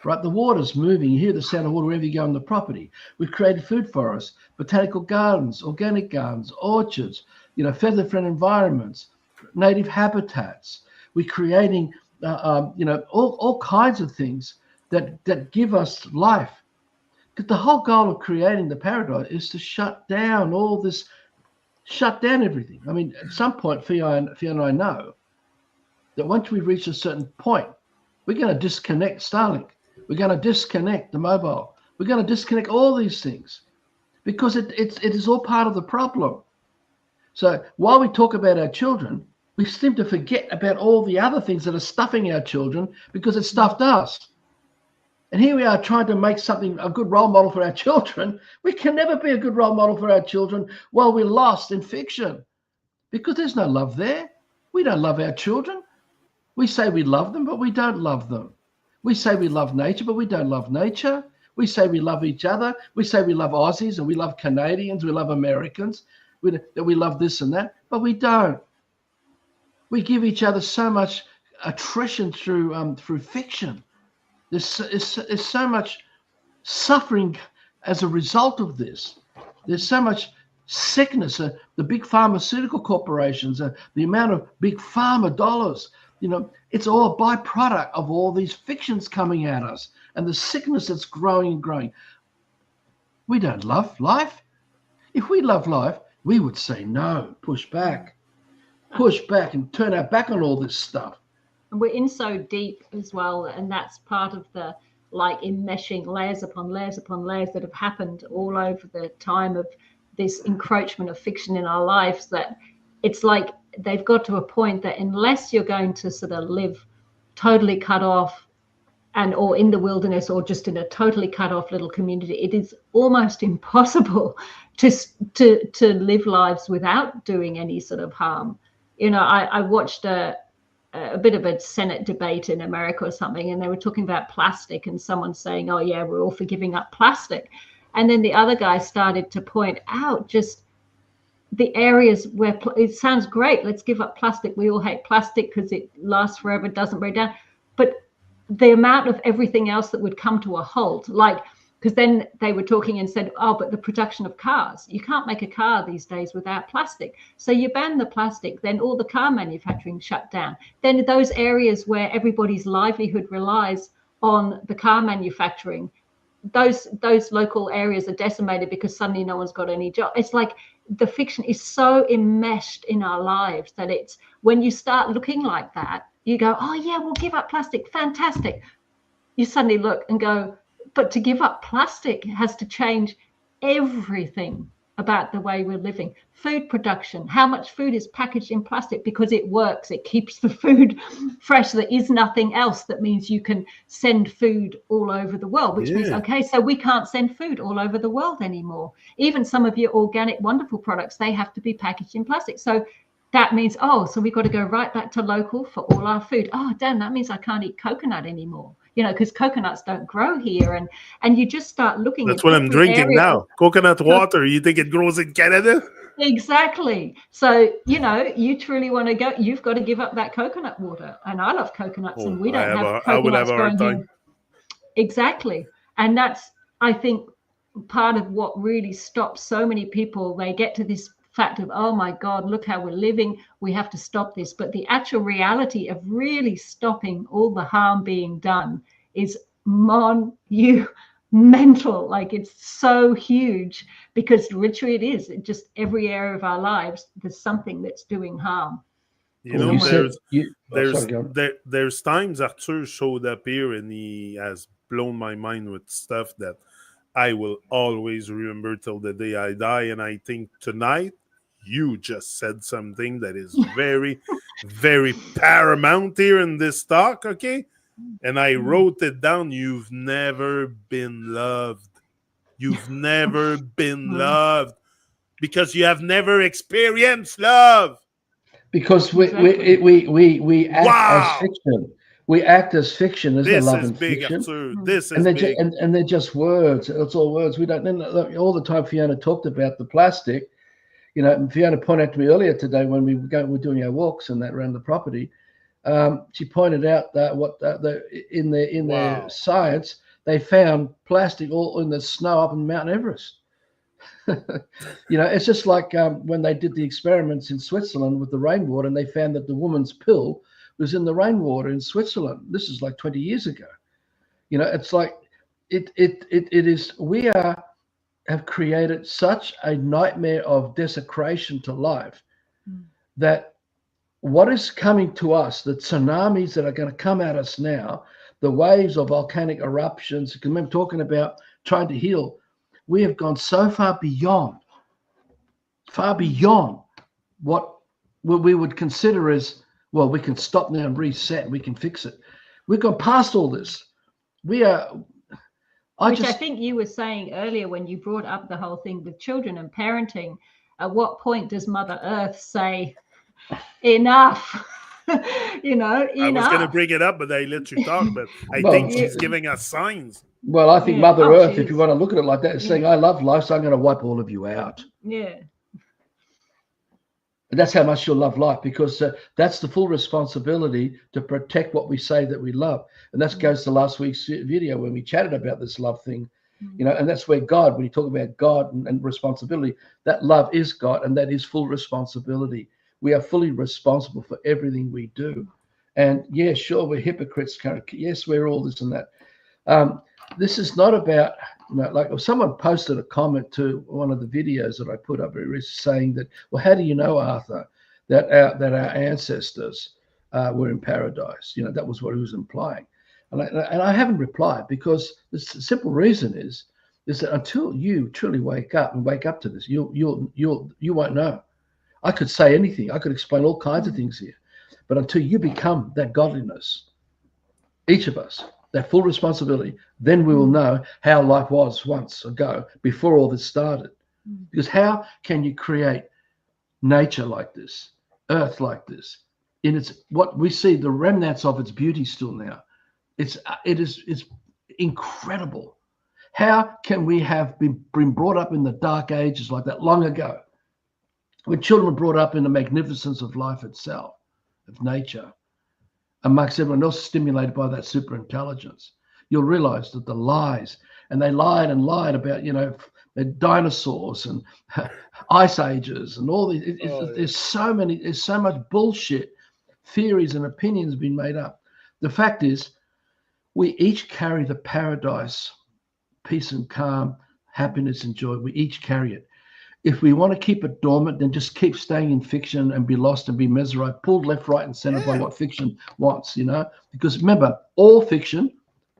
Right, the water's moving. You hear the sound of water wherever you go on the property. We've created food forests, botanical gardens, organic gardens, orchards, feather-friendly environments, native habitats. We're creating, all kinds of things that give us life. Because the whole goal of creating the paradise is to shut down all this, shut down everything. I mean, at some point, Fiona and I know that once we reach a certain point, we're going to disconnect Starlink. We're going to disconnect the mobile. We're going to disconnect all these things, because it is all part of the problem. So while we talk about our children, we seem to forget about all the other things that are stuffing our children, because it stuffed us. And here we are trying to make something a good role model for our children. We can never be a good role model for our children while we're lost in fiction, because there's no love there. We don't love our children. We say we love them, but we don't love them. We say we love nature, but we don't love nature. We say we love each other. We say we love Aussies and we love Canadians. We love Americans. That we love this and that, but we don't. We give each other so much attrition through fiction. There's so much suffering as a result of this. There's so much sickness. The big pharmaceutical corporations, the amount of big pharma dollars. It's all a byproduct of all these fictions coming at us and the sickness that's growing and growing. We don't love life. If we love life, we would say no, push back and turn our back on all this stuff. And we're in so deep as well. And that's part of the enmeshing layers upon layers upon layers that have happened all over the time of this encroachment of fiction in our lives, that it's like they've got to a point that unless you're going to sort of live totally cut off or in the wilderness, or just in a totally cut off little community, it is almost impossible to live lives without doing any sort of harm. I watched a bit of a Senate debate in America or something, and they were talking about plastic, and someone saying, oh yeah, we're all for giving up plastic. And then the other guy started to point out just the areas where it sounds great, let's give up plastic. We all hate plastic because it lasts forever, doesn't break down. But the amount of everything else that would come to a halt, because then they were talking and said, oh, but the production of cars, you can't make a car these days without plastic. So you ban the plastic, then all the car manufacturing shut down. Then those areas where everybody's livelihood relies on the car manufacturing, those local areas are decimated because suddenly no one's got any job. It's like the fiction is so enmeshed in our lives that it's when you start looking like that, you go, oh yeah, we'll give up plastic, fantastic. You suddenly look and go, but to give up plastic has to change everything about the way we're living. Food production, how much food is packaged in plastic because it works. It keeps the food fresh. There is nothing else. That means you can send food all over the world, which means, okay, so we can't send food all over the world anymore. Even some of your organic, wonderful products, they have to be packaged in plastic. So that means, oh, so we've got to go right back to local for all our food. Oh, damn, that means I can't eat coconut anymore, you know, because coconuts don't grow here. And you just start looking That's at what I'm every drinking area now. Coconut water. You think it grows in Canada? Exactly. So, you know, you truly want to go, you've got to give up that coconut water. And I love coconuts, and we don't have I would have coconuts a hard growing time. here. Exactly. And that's, I think, part of what really stops so many people. They get to this fact of, oh my God, look how we're living. We have to stop this. But the actual reality of really stopping all the harm being done is monumental. Like, it's so huge, because literally it is. It just, every area of our lives, there's something that's doing harm. You know, Sorry, there's times Arthur showed up here and he has blown my mind with stuff that I will always remember till the day I die. And I think tonight you just said something that is very, very paramount here in this talk, okay? And I wrote it down. You've never been loved. You've never been loved because you have never experienced love. Because we act as fiction. We act as fiction. There's no love in fiction. Arthur. This is big. And they're just words. It's all words. We don't. All the time Fiona talked about the plastic. You know, and Fiona pointed out to me earlier today when we're doing our walks and that around the property. She pointed out that in their science, they found plastic all in the snow up in Mount Everest. You know, it's just like when they did the experiments in Switzerland with the rainwater, and they found that the woman's pill was in the rainwater in Switzerland. This is like 20 years ago. You know, it's like it is. We have created such a nightmare of desecration to life that what is coming to us, the tsunamis that are going to come at us now, the waves of volcanic eruptions. Because I'm talking about trying to heal. We have gone so far beyond what we would consider as, well, we can stop now and reset, we can fix it. We've gone past all this. I think you were saying earlier when you brought up the whole thing with children and parenting, at what point does Mother Earth say, enough? You know, enough. I was going to bring it up, but I let you talk. But I think she's giving us signs. Well, I think Mother Earth, if you want to look at it like that, is saying, I love life, so I'm going to wipe all of you out. Yeah. And that's how much you'll love life, because that's the full responsibility to protect what we say that we love. And that goes to last week's video when we chatted about this love thing, you know, and that's where God, when you talk about God and responsibility, that love is God, and that is full responsibility. We are fully responsible for everything we do. And yeah, sure, we're hypocrites. Yes, we're all this and that. This is not about, you know, like if someone posted a comment to one of the videos that I put up, it was saying that, well, how do you know, Arthur, that our ancestors were in paradise? You know, that was what he was implying. And I haven't replied, because the simple reason is that until you truly wake up to this, you won't know. I could say anything. I could explain all kinds of things here. But until you become that godliness, each of us, that full responsibility, then we will know how life was once ago, before all this started. Because how can you create nature like this, earth like this, in its, what we see, the remnants of its beauty still now? It's incredible. How can we have been brought up in the dark ages like that long ago, when children were brought up in the magnificence of life itself, of nature, amongst everyone else stimulated by that super intelligence? You'll realize that the lies, and they lied and lied about, you know, dinosaurs and ice ages and all these. There's so much bullshit theories and opinions being made up. The fact is, we each carry the paradise, peace and calm, happiness and joy. We each carry it. If we want to keep it dormant, then just keep staying in fiction and be lost and be mesmerized, pulled left, right, and center by what fiction wants, you know? Because remember, all fiction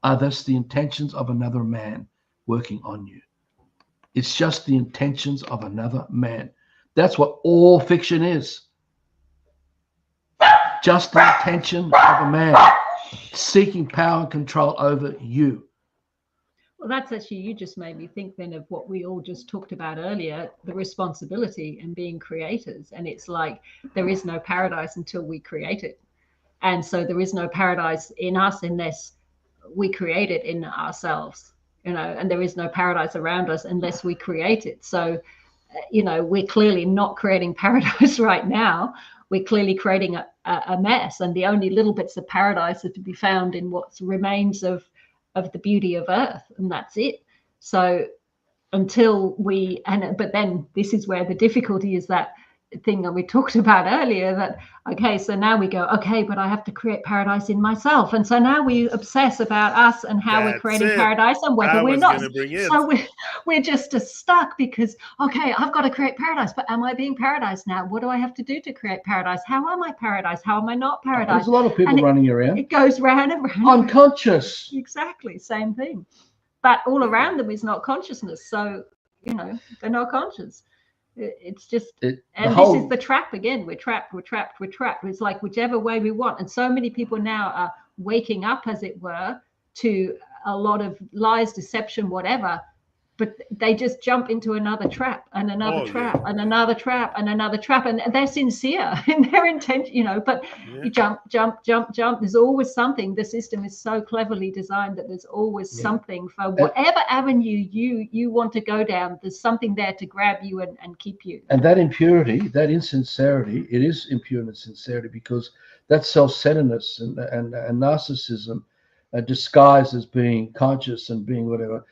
are thus the intentions of another man working on you. It's just the intentions of another man. That's what all fiction is. Just the intention of a man seeking power and control over you. Well, that's actually, you just made me think then of what we all just talked about earlier, the responsibility and being creators. And it's like, there is no paradise until we create it. And so there is no paradise in us unless we create it in ourselves, you know, and there is no paradise around us unless we create it. So, you know, we're clearly not creating paradise right now. We're clearly creating a mess. And the only little bits of paradise are to be found in what remains of the beauty of Earth, and that's it. So until we, but then this is where the difficulty is, that thing that we talked about earlier, that okay, so now we go, okay, but I have to create paradise in myself, and so now we obsess about us and how we're creating paradise and whether we're not. So we're just stuck because, okay, I've got to create paradise, but am I being paradise now? What do I have to do to create paradise? How am I paradise? How am I not paradise? There's a lot of people running around. It goes round and round. Unconscious. Exactly, same thing. But all around them is not consciousness. So, you know, they're not conscious. It's just, this is the trap again. We're trapped. It's like whichever way we want. And so many people now are waking up, as it were, to a lot of lies, deception, whatever. But they just jump into another trap and another trap and another trap and another trap. And they're sincere in their intention, you know, but you jump. There's always something. The system is so cleverly designed that there's always something for whatever avenue you want to go down. There's something there to grab you and keep you. And that impurity, that insincerity, it is impure insincerity, because that self-centeredness and narcissism disguised as being conscious and being whatever.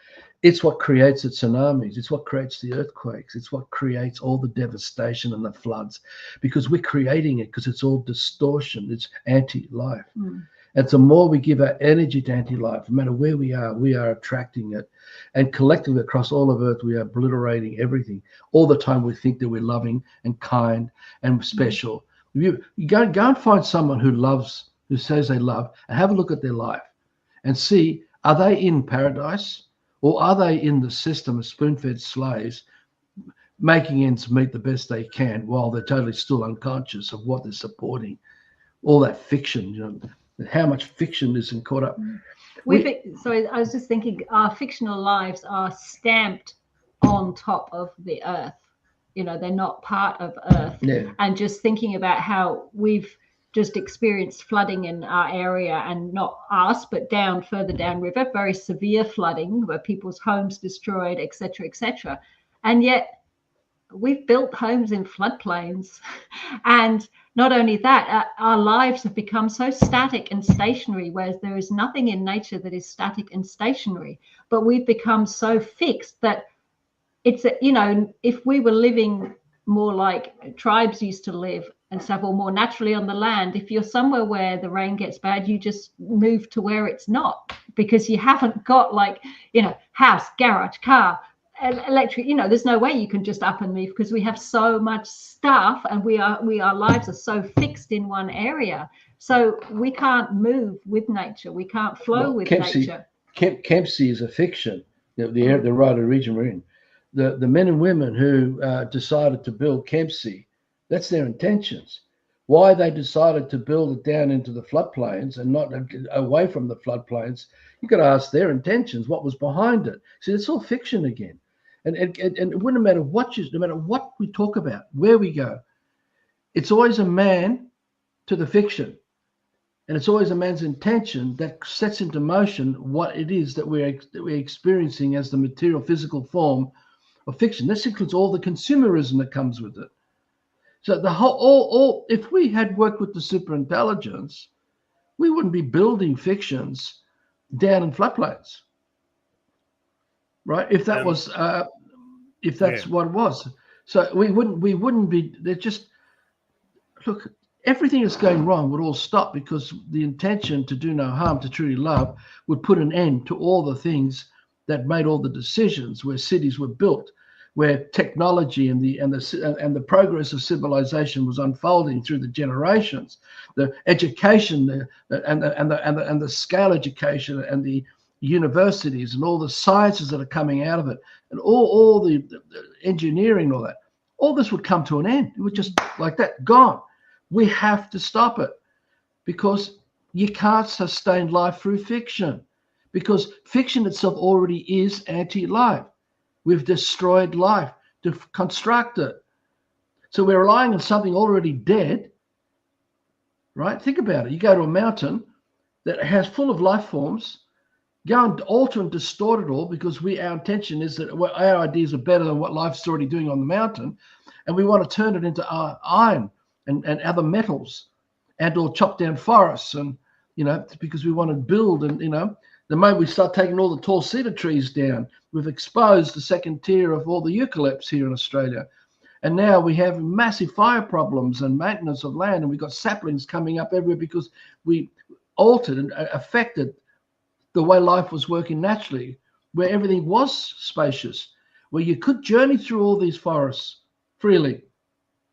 It's what creates the tsunamis. It's what creates the earthquakes. It's what creates all the devastation and the floods, because we're creating it, because it's all distortion. It's anti-life. And the more we give our energy to anti-life, no matter where we are attracting it. And collectively across all of Earth, we are obliterating everything. All the time we think that we're loving and kind and special. You go and find someone who loves, who says they love, and have a look at their life and see, are they in paradise? Or are they in the system of spoon-fed slaves, making ends meet the best they can while they're totally still unconscious of what they're supporting? All that fiction, you know, how much fiction isn't caught up. So I was just thinking, our fictional lives are stamped on top of the Earth. You know, they're not part of Earth. Yeah. And just thinking about how we've just experienced flooding in our area, and not us, but further downriver, very severe flooding where people's homes destroyed, etc., etc. And yet we've built homes in floodplains. And not only that, our lives have become so static and stationary, whereas there is nothing in nature that is static and stationary. But we've become so fixed that it's, you know, if we were living more like tribes used to live and stuff, or more naturally on the land, if you're somewhere where the rain gets bad, you just move to where it's not, because you haven't got, like, you know, house, garage, car, electric, you know, there's no way you can just up and leave, because we have so much stuff, and our lives are so fixed in one area, so we can't move with nature, we can't flow with nature. Kempsey is a fiction, the right region we're in. The men and women who decided to build Kempsey, that's their intentions. Why they decided to build it down into the floodplains and not away from the floodplains, you could ask their intentions, what was behind it. See, it's all fiction again. And it wouldn't matter no matter what we talk about, where we go, it's always a man to the fiction. And it's always a man's intention that sets into motion what it is that we're experiencing as the material, physical form of fiction. This includes all the consumerism that comes with it. So the whole, if we had worked with the superintelligence, we wouldn't be building fictions down in floodplains, right? If that was, if that's what it was. So we wouldn't be. They're just, look, everything that's going wrong would all stop, because the intention to do no harm, to truly love, would put an end to all the things that made all the decisions, where cities were built, where technology and the progress of civilization was unfolding through the generations, the education, and the scale education, and universities and all the sciences that are coming out of it, and all the engineering and all that, all this would come to an end. It would just like that, gone. We have to stop it, because you can't sustain life through fiction, because fiction itself already is anti-life. We've destroyed life to construct it. So we're relying on something already dead, right? Think about it. You go to a mountain that has full of life forms, go and alter and distort it all, because our intention is that our ideas are better than what life's already doing on the mountain, and we want to turn it into iron and other metals, and or chop down forests, and because we want to build. And the moment we start taking all the tall cedar trees down, we've exposed the second tier of all the eucalypts here in Australia. And now we have massive fire problems and maintenance of land, and we've got saplings coming up everywhere because we altered and affected the way life was working naturally, where everything was spacious, where you could journey through all these forests freely.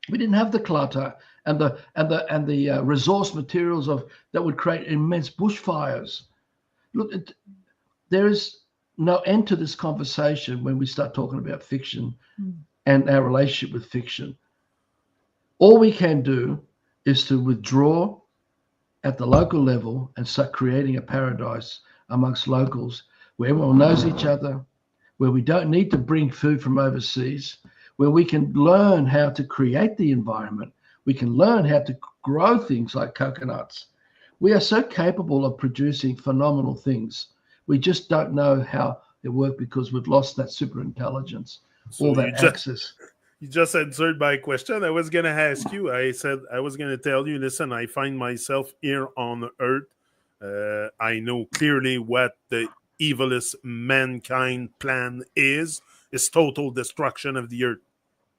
We didn't have the clutter and the resource materials that would create immense bushfires. Look, there is no end to this conversation when we start talking about fiction and our relationship with fiction. All we can do is to withdraw at the local level and start creating a paradise amongst locals where everyone knows each other, where we don't need to bring food from overseas, where we can learn how to create the environment. We can learn how to grow things like coconuts. We are so capable of producing phenomenal things. We just don't know how it works because we've lost that super intelligence, all that access. You just answered my question. I was going to ask you. I said I was going to tell you, listen, I find myself here on Earth. I know clearly what the evilest mankind plan is total destruction of the Earth.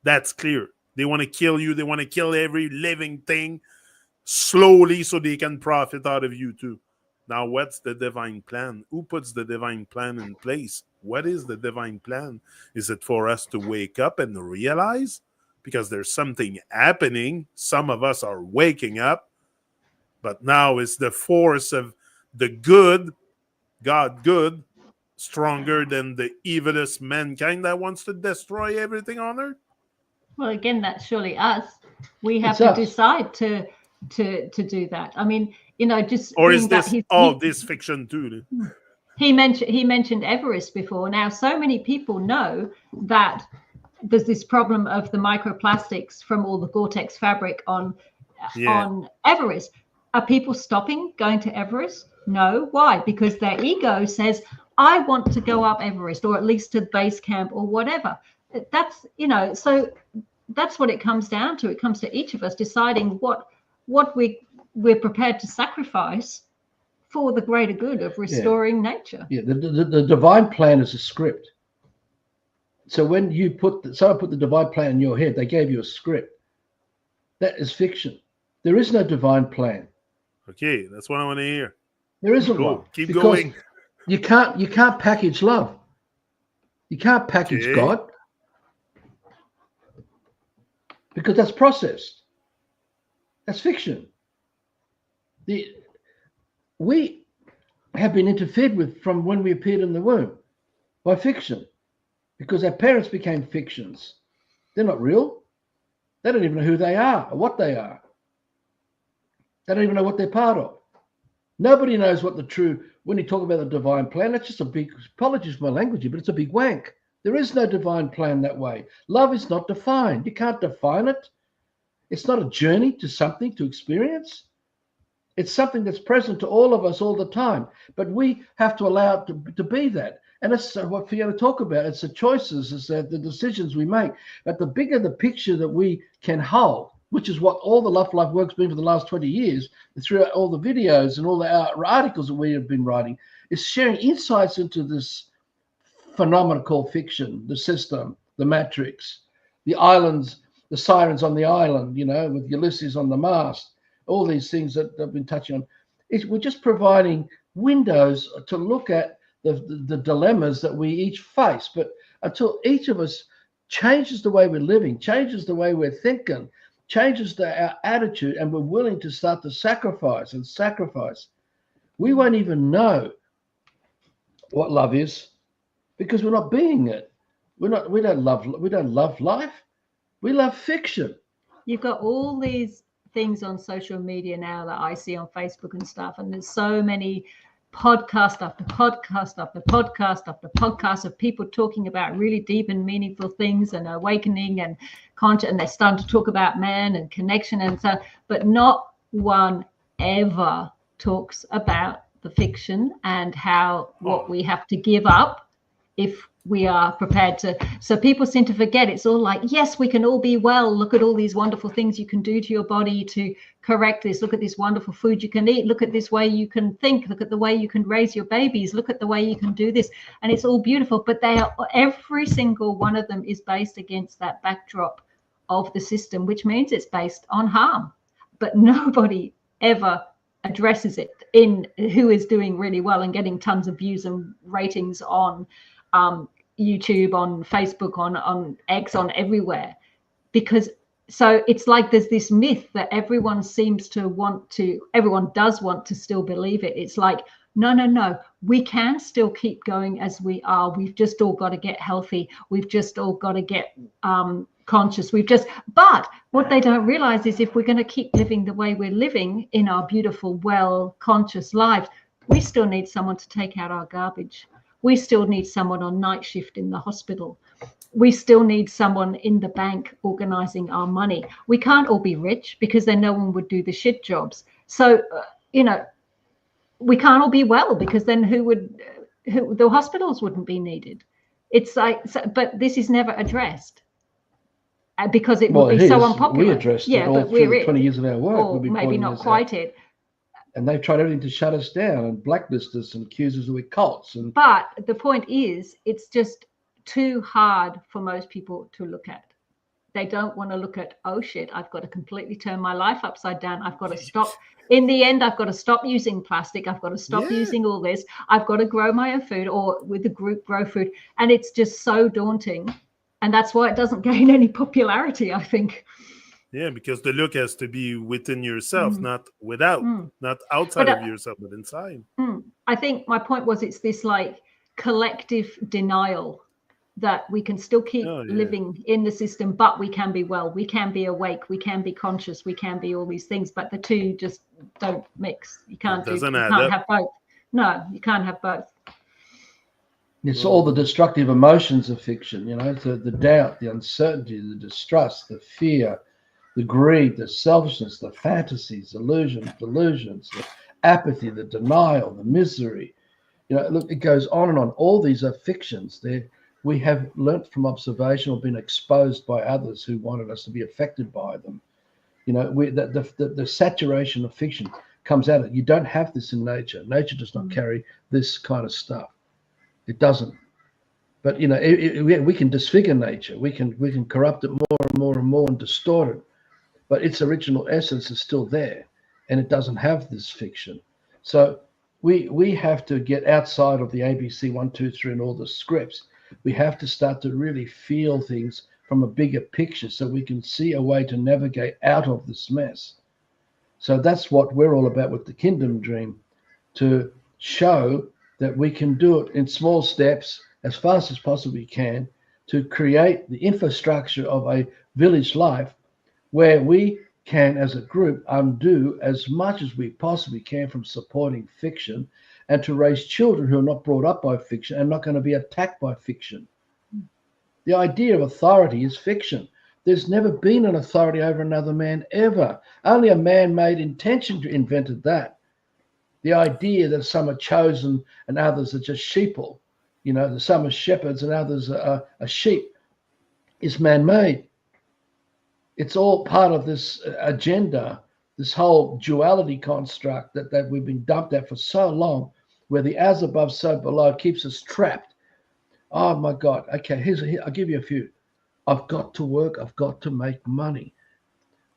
That's clear. They want to kill you. They want to kill every living thing slowly so they can profit out of you too. Now, what's the divine plan? Who puts the divine plan in place? What is the divine plan? Is it for us to wake up and realize? Because there's something happening. Some of us are waking up. But now is the force of the good, God good, stronger than the evilest mankind that wants to destroy everything on earth? Well, again, that's surely us. We have to decide to do that. I mean, just or is this this fiction too? He mentioned Everest before. Now, so many people know that there's this problem of the microplastics from all the Gore-Tex fabric on Everest. Are people stopping going to Everest? No. Why? Because their ego says, I want to go up Everest, or at least to base camp or whatever. That's, so that's what it comes down to. It comes to each of us deciding what we're prepared to sacrifice for the greater good of restoring nature. Yeah, the divine plan is a script. So when someone put the divine plan in your head, they gave you a script. That is fiction. There is no divine plan. Okay, that's what I want to hear. There isn't one. Keep going. You can't package love. You can't package God, because that's processed. That's fiction. We have been interfered with from when we appeared in the womb by fiction, because our parents became fictions. They're not real. They don't even know who they are or what they are. They don't even know what they're part of. Nobody knows what the true, when you talk about the divine plan, that's just a big, apologies for my language, but it's a big wank. There is no divine plan that way. Love is not defined. You can't define it. It's not a journey to something to experience. It's something that's present to all of us all the time, but we have to allow it to be that. And that's what Fiona talked about. It's the choices, it's the decisions we make. But the bigger the picture that we can hold, which is what all the Love for Life work's been for the last 20 years, throughout all the videos and all the articles that we have been writing, is sharing insights into this phenomenon called fiction, the system, the matrix, the islands, the sirens on the island, with Ulysses on the mast, all these things that I've been touching on. We're just providing windows to look at the dilemmas that we each face. But until each of us changes the way we're living, changes the way we're thinking, changes our attitude, and we're willing to start to sacrifice, we won't even know what love is, because we're not being it. We don't love life. We love fiction. You've got all these things on social media now that I see on Facebook and stuff, and there's so many podcast after podcast after podcast after podcast of people talking about really deep and meaningful things and awakening and conscious, and they're starting to talk about man and connection and so, but not one ever talks about the fiction and how what we have to give up if we are prepared to. So people seem to forget. It's all like, yes, we can all be well. Look at all these wonderful things you can do to your body to correct this. Look at this wonderful food you can eat. Look at this way you can think. Look at the way you can raise your babies. Look at the way you can do this. And it's all beautiful. But they are, every single one of them is based against that backdrop of the system, which means it's based on harm. But nobody ever addresses it in who is doing really well and getting tons of views and ratings on YouTube, on Facebook, on X, on everywhere. Because so it's like there's this myth that everyone seems to want to, everyone does want to still believe it. It's like, no, we can still keep going as we are. We've just all got to get healthy. We've just all got to get conscious. But what they don't realize is if we're going to keep living the way we're living in our beautiful, well, conscious lives, we still need someone to take out our garbage. We still need someone on night shift in the hospital. We still need someone in the bank organizing our money. We can't all be rich because then no one would do the shit jobs. So, we can't all be well because then the hospitals wouldn't be needed. It's like, but this is never addressed because it would be so unpopular. We addressed it all through the 20 years of our work. Or maybe not quite it. And they've tried everything to shut us down and blacklist us and accuse us of cults. But the point is, it's just too hard for most people to look at. They don't want to look at, oh shit, I've got to completely turn my life upside down. I've got to stop. In the end, I've got to stop using plastic. I've got to stop using all this. I've got to grow my own food or with the group grow food. And it's just so daunting. And that's why it doesn't gain any popularity, I think. Yeah, because the look has to be within yourself, not without, not outside of yourself, but inside. I think my point was it's this like collective denial that we can still keep living in the system, but we can be well, we can be awake, we can be conscious, we can be all these things, but the two just don't mix. You can't have both. No, you can't have both. It's all the destructive emotions of fiction, the doubt, the uncertainty, the distrust, the fear, the greed, the selfishness, the fantasies, illusions, delusions, the apathy, the denial, the misery. Look, it goes on and on. All these are fictions. We have learnt from observation or been exposed by others who wanted us to be affected by them. The saturation of fiction comes out of it. You don't have this in nature. Nature does not carry this kind of stuff. It doesn't. But we can disfigure nature. We can corrupt it more and more and more and distort it. But its original essence is still there, and it doesn't have this fiction. So we have to get outside of the ABC 1, 2, 3 and all the scripts. We have to start to really feel things from a bigger picture so we can see a way to navigate out of this mess. So that's what we're all about with the Kingdom Dream, to show that we can do it in small steps as fast as possibly we can to create the infrastructure of a village life where we can, as a group, undo as much as we possibly can from supporting fiction and to raise children who are not brought up by fiction and not going to be attacked by fiction. The idea of authority is fiction. There's never been an authority over another man ever. Only a man-made intention invented that. The idea that some are chosen and others are just sheeple, that some are shepherds and others are sheep, is man-made. It's all part of this agenda, this whole duality construct that we've been dumped at for so long, where the as above, so below keeps us trapped. Oh my God. Okay, I'll give you a few. I've got to work. I've got to make money.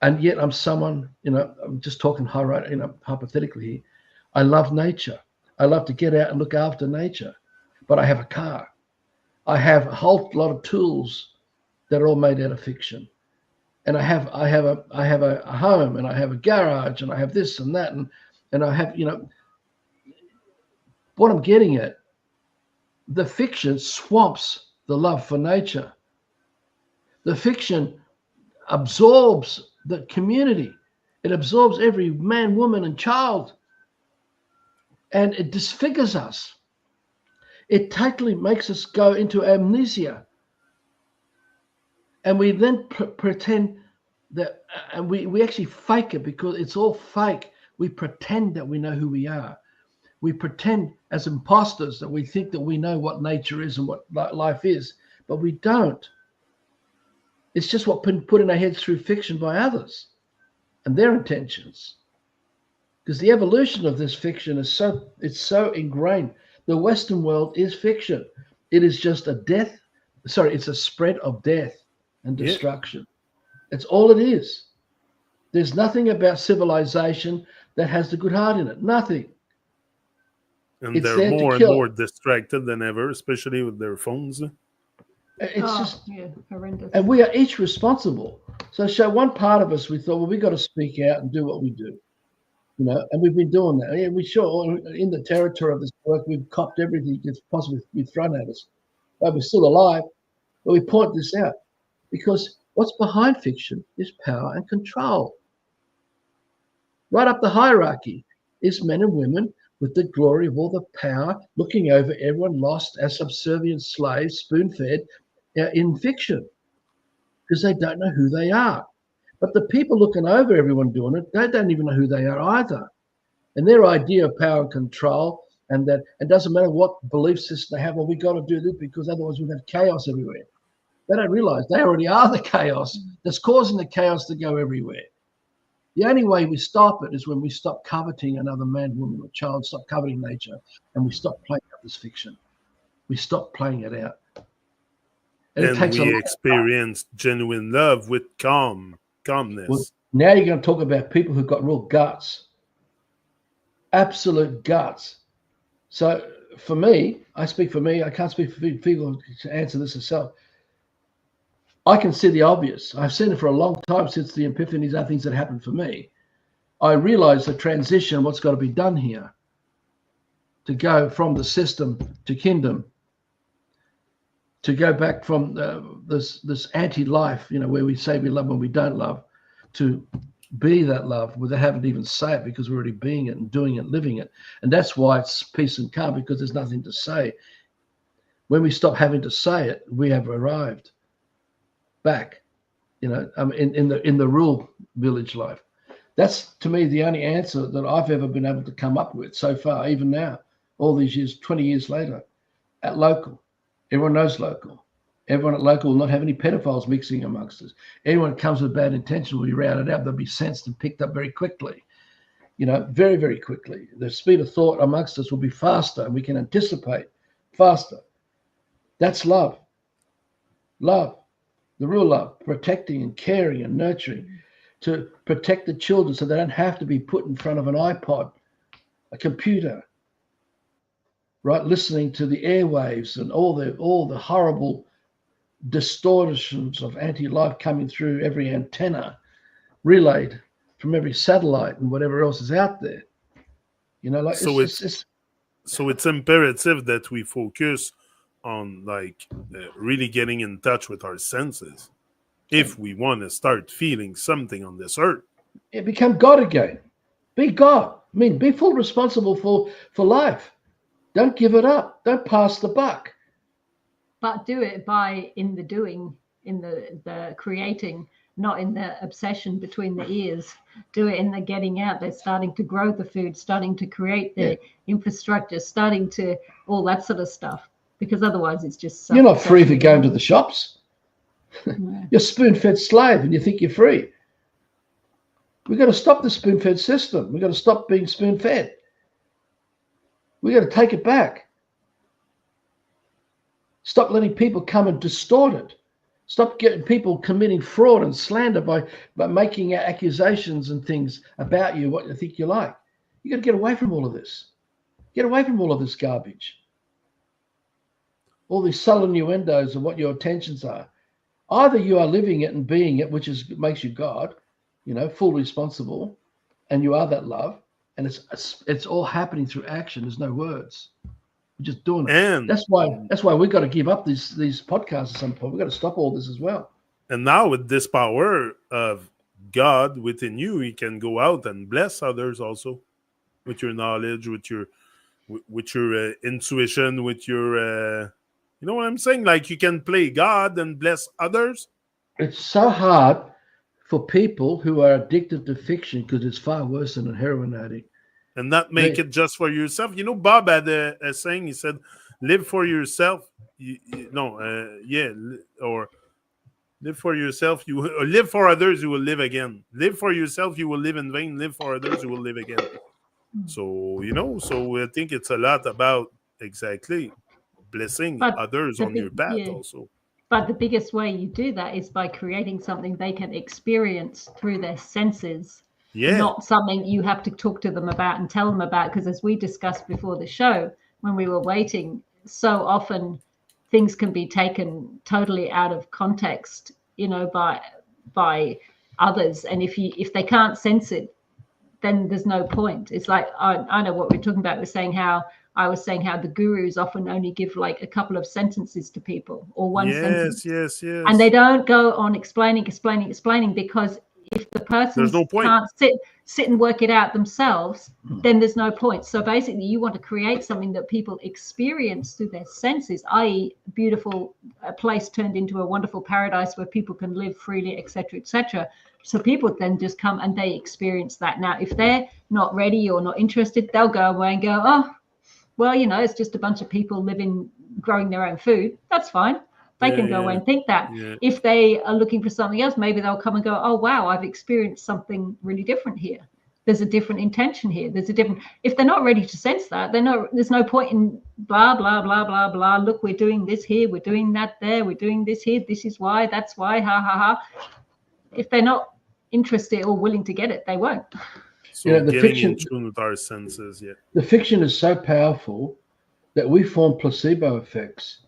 And yet I'm someone, I'm just talking hypothetically here. I love nature. I love to get out and look after nature, but I have a car. I have a whole lot of tools that are all made out of fiction. And I have a home, and I have a garage, and I have this and that, and I have, what I'm getting at the fiction swamps the love for nature. The fiction absorbs the community. It absorbs every man, woman, and child. And it disfigures us. It totally makes us go into amnesia. And we then pretend that, and we actually fake it because it's all fake. We pretend that we know who we are. We pretend as imposters that we think that we know what nature is and what life is, but we don't. It's just what been put in our heads through fiction by others and their intentions. Because the evolution of this fiction is so ingrained. The Western world is fiction. It is just it's a spread of death and destruction. That's all it is. There's nothing about civilization that has the good heart in it. Nothing. And they're more and more distracted than ever, especially with their phones. It's horrendous. And we are each responsible. So one part of us, we thought, well, we got to speak out and do what we do. And we've been doing that. Yeah, we sure in the territory of this work, we've copped everything that's possibly be thrown at us. But we're still alive. But we point this out because what's behind fiction is power and control. Right up the hierarchy is men and women with the glory of all the power, looking over everyone lost as subservient slaves, spoon-fed in fiction, because they don't know who they are. But the people looking over everyone doing it, they don't even know who they are either. And their idea of power and control, and that it doesn't matter what belief system they have, well, we got to do this because otherwise we'll have chaos everywhere. They don't realize they already are the chaos that's causing the chaos to go everywhere. The only way we stop it is when we stop coveting another man, woman, or child, stop coveting nature, and we stop playing out this fiction. We stop playing it out. And we experience genuine love with calmness. Well, now you're going to talk about people who've got real guts. Absolute guts. So for me, I speak for me. I can't speak for people to answer this herself. I can see the obvious. I've seen it for a long time since the epiphanies are things that happened for me. I realize the transition, what's got to be done here to go from the system to kingdom, to go back from this anti-life, where we say we love when we don't love, to be that love where they haven't even say it because we're already being it and doing it, living it. And that's why it's peace and calm, because there's nothing to say. When we stop having to say it, we have arrived back, in the real village life. That's, to me, the only answer that I've ever been able to come up with so far, even now, all these years, 20 years later, at local. Everyone knows local. Everyone at local will not have any pedophiles mixing amongst us. Anyone that comes with bad intention will be routed out. They'll be sensed and picked up very quickly, very, very quickly. The speed of thought amongst us will be faster, and we can anticipate faster. That's love. Love. The real love, protecting and caring and nurturing, to protect the children so they don't have to be put in front of an iPod, a computer, right? Listening to the airwaves and all the horrible distortions of anti-life coming through every antenna, relayed from every satellite and whatever else is out there. So it's imperative that we focus on really getting in touch with our senses if we want to start feeling something on this earth. Become God again. Be God. Be full responsible for life. Don't give it up. Don't pass the buck. But do it in the doing, in the creating, not in the obsession between the ears. Do it in the getting out there, starting to grow the food, starting to create the infrastructure, starting to all that sort of stuff. Because otherwise it's just... You're not free for going to the shops. No. You're a spoon-fed slave and you think you're free. We've got to stop the spoon-fed system. We've got to stop being spoon-fed. We've got to take it back. Stop letting people come and distort it. Stop getting people committing fraud and slander by making accusations and things about you, what you think you like. You've got to get away from all of this. Get away from all of this garbage. All these subtle innuendos of what your intentions are. Either you are living it and being it, which makes you God, full responsible, and you are that love, and it's all happening through action. There's no words. We're just doing it. And That's why we've got to give up these podcasts at some point. We've got to stop all this as well. and now with this power of God within you, you can go out and bless others also with your knowledge, with your intuition, with your you know what I'm saying? Like you can play God and bless others. It's so hard for people who are addicted to fiction because it's far worse than a heroin addict. And not make it just for yourself. You know, Bob had a saying. He said, "Live for yourself." Or live for yourself. Or live for others. You will live again. Live for yourself. You will live in vain. Live for others. You will live again. So so I think it's a lot about exactly blessing But others on your path also. But the biggest way you do that is by creating something they can experience through their senses, not something you have to talk to them about and tell them about. Because as we discussed before the show, when we were waiting, so often things can be taken totally out of context, by others. And if they can't sense it, then there's no point. It's like, I know what we're talking about. I was saying how the gurus often only give like a couple of sentences to people, or one sentence. Yes. And they don't go on explaining, because if the person no can't sit and work it out themselves, then there's no point. So basically you want to create something that people experience through their senses, i.e. a place turned into a wonderful paradise where people can live freely, etc., etc. So people then just come and they experience that. Now, if they're not ready or not interested, they'll go away and go, oh, well, it's just a bunch of people growing their own food. That's fine. They can go away and think that. Yeah. If they are looking for something else, maybe they'll come and go, oh, wow, I've experienced something really different here. There's a different intention here. If they're not ready to sense that, there's no point in blah, blah, blah, blah, blah. Look, we're doing this here. We're doing that there. We're doing this here. This is why. That's why. Ha, ha, ha. If they're not interested or willing to get it, they won't. So the fiction in tune with our senses, the fiction is so powerful that we form placebo effects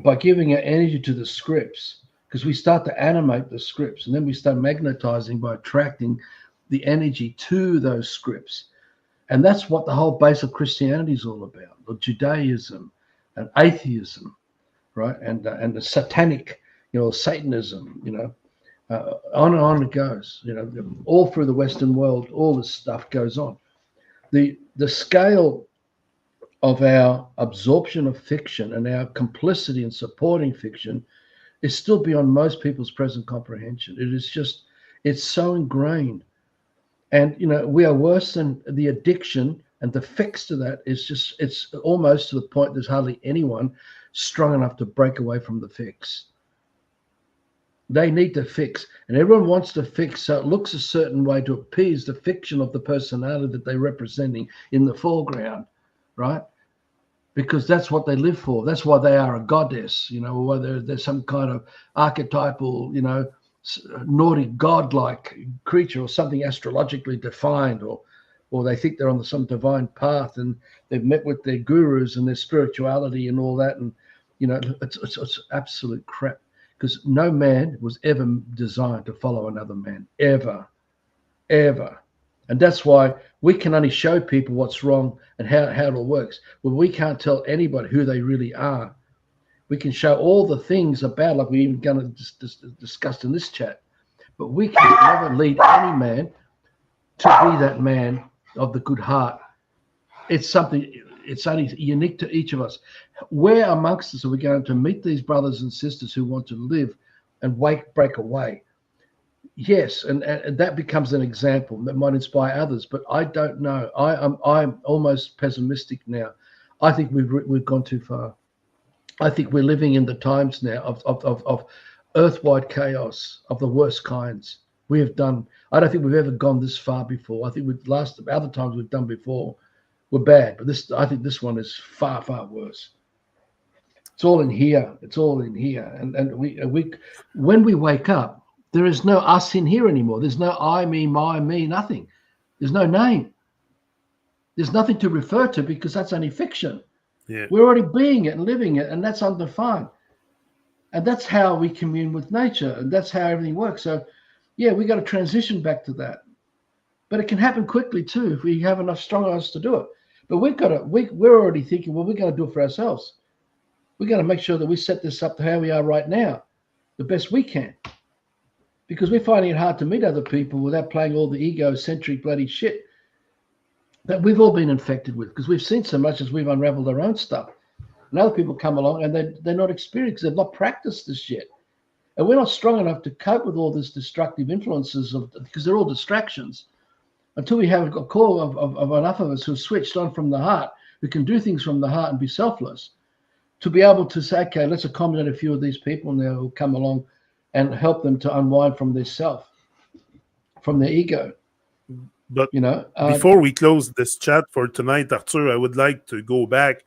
by giving our energy to the scripts, because we start to animate the scripts, and then we start magnetizing by attracting the energy to those scripts. And that's what the whole base of Christianity is all about, or Judaism and atheism, right? And the satanic, Satanism, on and on it goes, all through the Western world. All this stuff goes on. The scale of our absorption of fiction and our complicity in supporting fiction is still beyond most people's present comprehension. It's so ingrained. And, we are worse than the addiction, and the fix to that is it's almost to the point there's hardly anyone strong enough to break away from the fix. They need to fix, and everyone wants to fix, so it looks a certain way to appease the fiction of the personality that they're representing in the foreground, right? Because that's what they live for. That's why they are a goddess, or they're some kind of archetypal, Nordic god-like creature, or something astrologically defined, or they think they're on some divine path, and they've met with their gurus and their spirituality and all that, and it's absolute crap. Because no man was ever designed to follow another man, ever. And that's why we can only show people what's wrong and how it all works. Well, we can't tell anybody who they really are. We can show all the things about, like we even going to discuss in this chat, but we can never lead any man to be that man of the good heart. It's only unique to each of us. Where amongst us are we going to meet these brothers and sisters who want to live and break away? Yes, and that becomes an example that might inspire others. But I don't know. I'm almost pessimistic now. I think we've gone too far. I think we're living in the times now of earth-wide chaos of the worst kinds. I don't think we've ever gone this far before. I think other times we've done before were bad, but I think this one is far, far worse. It's all in here. And we when we wake up, there is no us in here anymore. There's no I, me, my, me, nothing. There's no name. There's nothing to refer to, because that's only fiction. Yeah. We're already being it and living it, and that's undefined. And that's how we commune with nature, and that's how everything works. So, yeah, we got to transition back to that. But it can happen quickly too if we have enough strong eyes to do it. But we're already thinking, well, we're going to do it for ourselves. We're going to make sure that we set this up to how we are right now, the best we can. Because we're finding it hard to meet other people without playing all the egocentric bloody shit that we've all been infected with, because we've seen so much as we've unraveled our own stuff. And other people come along and they're not experienced, they've not practiced this yet. And we're not strong enough to cope with all these destructive influences because they're all distractions. Until we have a core of enough of us who have switched on from the heart, who can do things from the heart and be selfless, to be able to say, okay, let's accommodate a few of these people now who come along and help them to unwind from their self, from their ego. But before we close this chat for tonight, Arthur, I would like to go back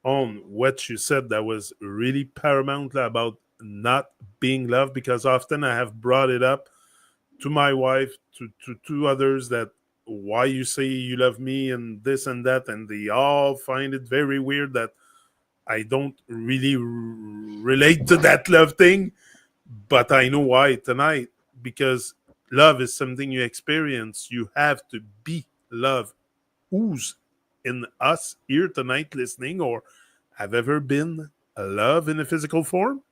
on what you said that was really paramount about not being loved, because often I have brought it up to my wife, to others, that why you say you love me and this and that, and they all find it very weird that I don't really relate to that love thing. But I know why tonight, because love is something you experience. You have to be love. Who's in us here tonight listening or have ever been a love in a physical form?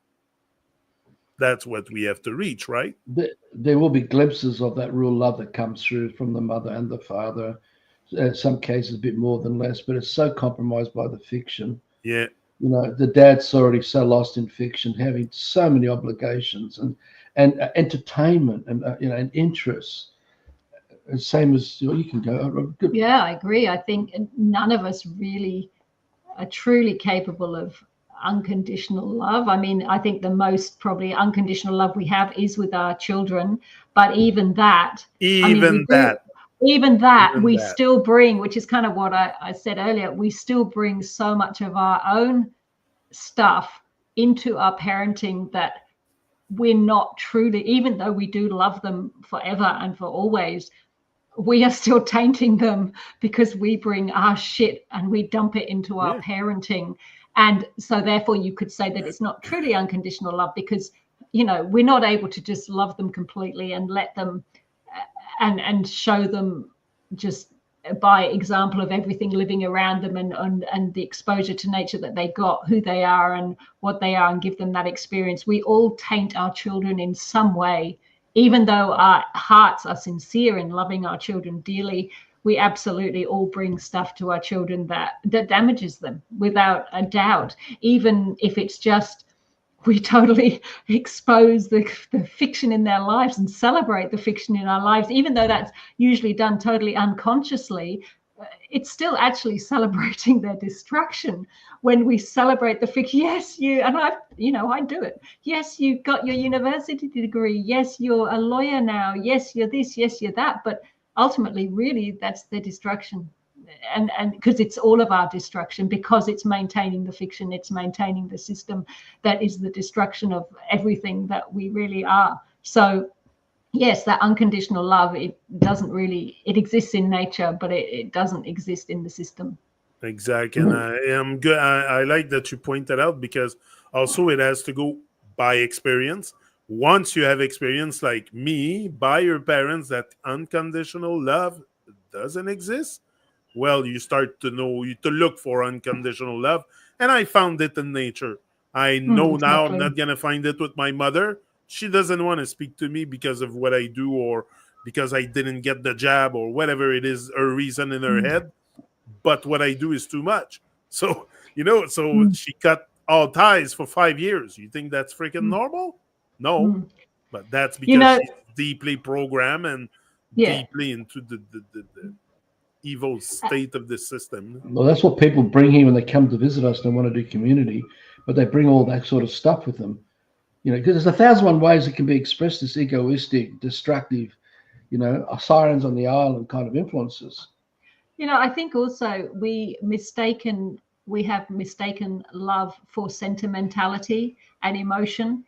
That's what we have to reach, right? There will be glimpses of that real love that comes through from the mother and the father. In some cases, a bit more than less, but it's so compromised by the fiction. Yeah. The dad's already so lost in fiction, having so many obligations and entertainment and and interests. Same as you can go. Yeah, I agree. I think none of us really are truly capable of unconditional love. I mean, I think the most probably unconditional love we have is with our children, but even that, we still bring, which is kind of what I said earlier, we still bring so much of our own stuff into our parenting that we're not truly, even though we do love them forever and for always, we are still tainting them because we bring our shit and we dump it into our parenting. And so therefore you could say that it's not truly unconditional love, because we're not able to just love them completely and let them and show them just by example of everything living around them and the exposure to nature that they got, who they are and what they are, and give them that experience. We all taint our children in some way. Even though our hearts are sincere in loving our children dearly, we absolutely all bring stuff to our children that damages them without a doubt. Even if it's just we totally expose the fiction in their lives and celebrate the fiction in our lives, even though that's usually done totally unconsciously, it's still actually celebrating their destruction when we celebrate the fiction. Yes, I do it. Yes, you got your university degree. Yes, you're a lawyer now. Yes, you're this. Yes, you're that. But ultimately, really, that's their destruction. And because it's all of our destruction, because it's maintaining the fiction, it's maintaining the system that is the destruction of everything that we really are. So yes, that unconditional love, it exists in nature, but it doesn't exist in the system. Exactly. And I am good. I like that you pointed out, because also it has to go by experience. Once you have experience like me by your parents that unconditional love doesn't exist, well, you start to look for unconditional love. And I found it in nature. I know now I'm not going to find it with my mother. She doesn't want to speak to me because of what I do, or because I didn't get the job, or whatever it is, her reason in her head. But what I do is too much. So, she cut all ties for 5 years. You think that's freaking normal? No. But that's because she's deeply programmed and deeply into the evil state of the system. Well, that's what people bring here when they come to visit us and want to do community, but they bring all that sort of stuff with them. Because there's 1,001 ways it can be expressed, this egoistic, destructive, sirens on the island kind of influences. I think also we have mistaken love for sentimentality and emotion,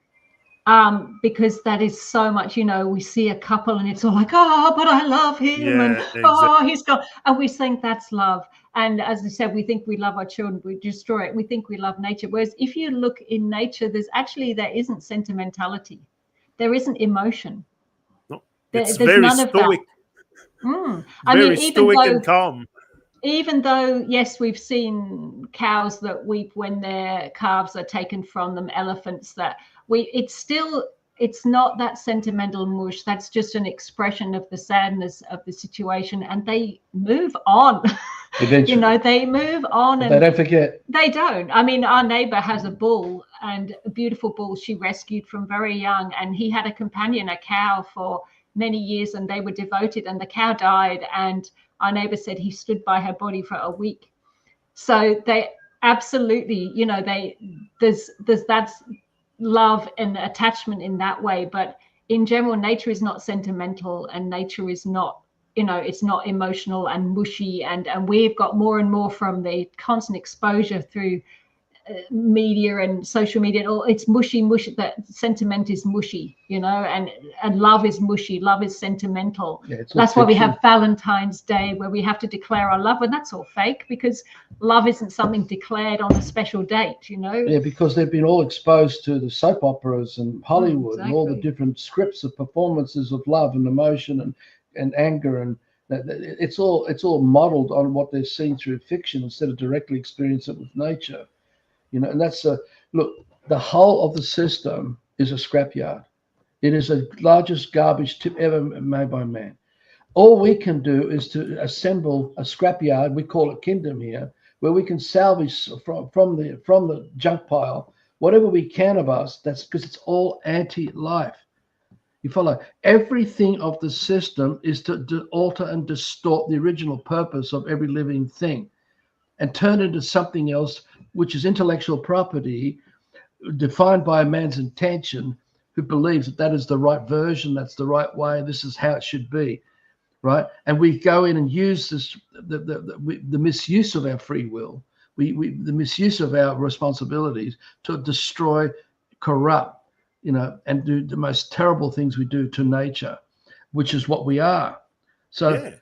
because that is so much, we see a couple and it's all like, oh, but I love him, and exactly. Oh, he's got, and we think that's love. And as I said, we think we love our children, we destroy it. We think we love nature. Whereas if you look in nature, there isn't sentimentality. There isn't emotion. No, it's very stoic. I mean, stoic and calm. even though, yes, we've seen cows that weep when their calves are taken from them, elephants that it's not that sentimental mush. That's just an expression of the sadness of the situation, and they move on. Eventually. They move on, and they don't forget. They don't. I mean, our neighbor has a bull, and a beautiful bull she rescued from very young, and he had a companion, a cow, for many years, and they were devoted, and the cow died, and our neighbor said he stood by her body for a week. So they absolutely, there's that's love and attachment in that way. But in general, nature is not sentimental, and nature is not, it's not emotional and mushy, and we've got more and more from the constant exposure through media and social media and all. It's mushy. That sentiment is mushy, and love is mushy. Love is sentimental. That's why we have Valentine's Day, where we have to declare our love, and that's all fake, because love isn't something declared on a special date. Yeah, because they've been all exposed to the soap operas and Hollywood, and all the different scripts of performances of love and emotion and anger, and it's all modeled on what they've seen through fiction instead of directly experience it with nature. And that's look, the whole of the system is a scrapyard. It is the largest garbage tip ever made by man. All we can do is to assemble a scrapyard, we call it Kingdom here, where we can salvage from the junk pile whatever we can of us. That's because it's all anti-life. You follow? Everything of the system is to alter and distort the original purpose of every living thing and turn it into something else, which is intellectual property defined by a man's intention, who believes that is the right version, that's the right way, this is how it should be, right? And we go in and use this, the misuse of our free will, the misuse of our responsibilities to destroy, corrupt, and do the most terrible things we do to nature, which is what we are. So. Yeah.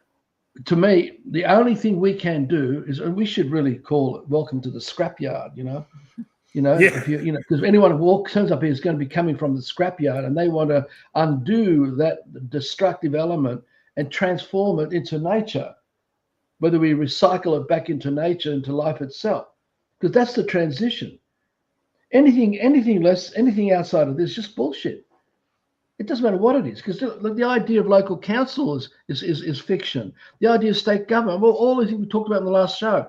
To me, the only thing we can do is, and we should really call it "Welcome to the Scrapyard." If because anyone who turns up here is going to be coming from the scrapyard, and they want to undo that destructive element and transform it into nature. Whether we recycle it back into nature, into life itself, because that's the transition. Anything less, anything outside of this, is just bullshit. It doesn't matter what it is, because the idea of local council is fiction. The idea of state government, well, all the things we talked about in the last show,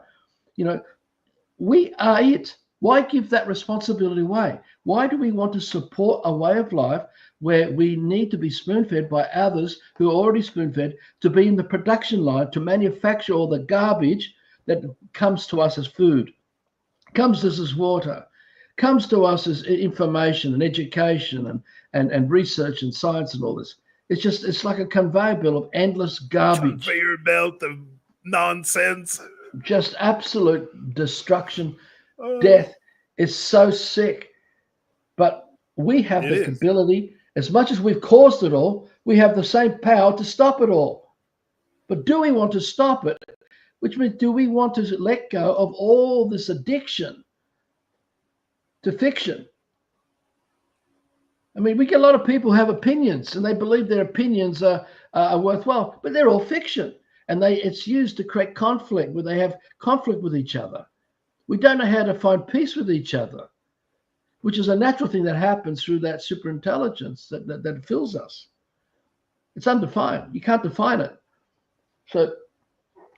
we are it. Why give that responsibility away? Why do we want to support a way of life where we need to be spoon-fed by others who are already spoon-fed, to be in the production line, to manufacture all the garbage that comes to us as food, comes to us as water, comes to us as information and education and research and science and all this. It's like a conveyor belt of endless garbage. Conveyor belt of nonsense. Just absolute destruction, death. It's so sick. But we have the ability, as much as we've caused it all, we have the same power to stop it all. But do we want to stop it? Which means, do we want to let go of all this addiction to fiction? I mean, we get a lot of people who have opinions, and they believe their opinions are worthwhile, but they're all fiction, and it's used to create conflict, where they have conflict with each other. We don't know how to find peace with each other, which is a natural thing that happens through that superintelligence that fills us. It's undefined. You can't define it. So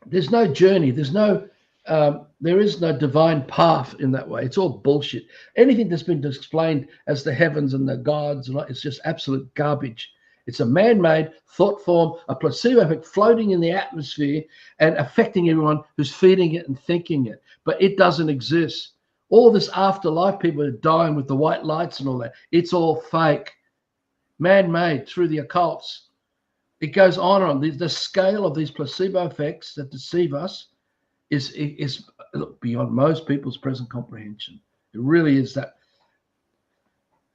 there's no journey. There is no divine path in that way. It's all bullshit. Anything that's been explained as the heavens and the gods, it's just absolute garbage. It's a man-made thought form, a placebo effect floating in the atmosphere and affecting everyone who's feeding it and thinking it. But it doesn't exist. All this afterlife, people are dying with the white lights and all that. It's all fake, man-made through the occults. It goes on and on. The scale of these placebo effects that deceive us is beyond most people's present comprehension. It really is that.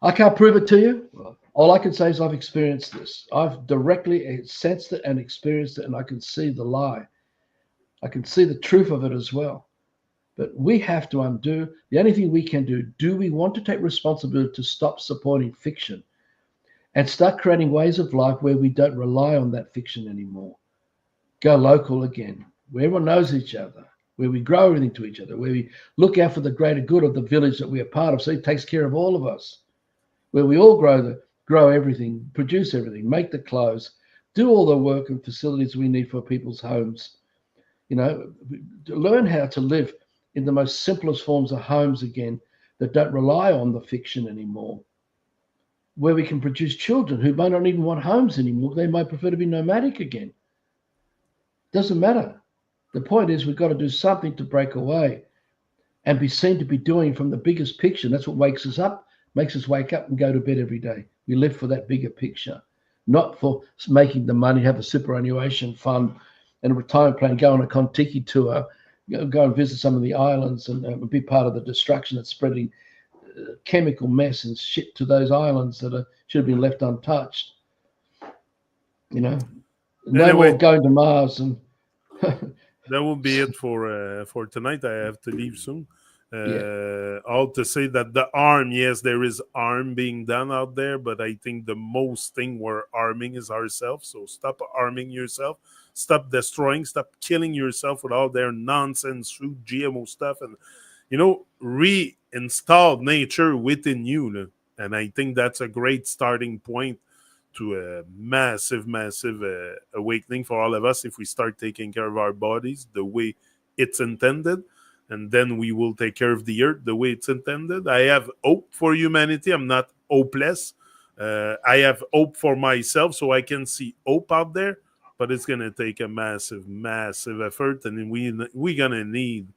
I can't prove it to you. All I can say is I've experienced this. I've directly sensed it and experienced it, and I can see the lie. I can see the truth of it as well. But we have to undo. The only thing we can do we want to take responsibility to stop supporting fiction and start creating ways of life where we don't rely on that fiction anymore? Go local again. where everyone knows each other, where we grow everything to each other, where we look out for the greater good of the village that we are part of, so it takes care of all of us, where we all grow everything, produce everything, make the clothes, do all the work and facilities we need for people's homes. Learn how to live in the most simplest forms of homes again that don't rely on the fiction anymore, where we can produce children who might not even want homes anymore. They might prefer to be nomadic again. Doesn't matter. The point is we've got to do something to break away and be seen to be doing from the biggest picture. That's what wakes us up, makes us wake up and go to bed every day. We live for that bigger picture, not for making the money, have a superannuation fund and a retirement plan, go on a Kontiki tour, go and visit some of the islands and be part of the destruction that's spreading chemical mess and shit to those islands that should have been left untouched. No more going to Mars. And that will be it for tonight. I have to leave soon. All to say that the harm, yes, there is harm being done out there, but I think the most thing we're harming is ourselves. So stop harming yourself, stop destroying, stop killing yourself with all their nonsense, food, GMO stuff, and reinstall nature within you. And I think that's a great starting point to a massive awakening for all of us if we start taking care of our bodies the way it's intended. And then we will take care of the earth the way it's intended. I have hope for humanity. I'm not hopeless. I have hope for myself, so I can see hope out there. But it's going to take a massive effort. And we're going to need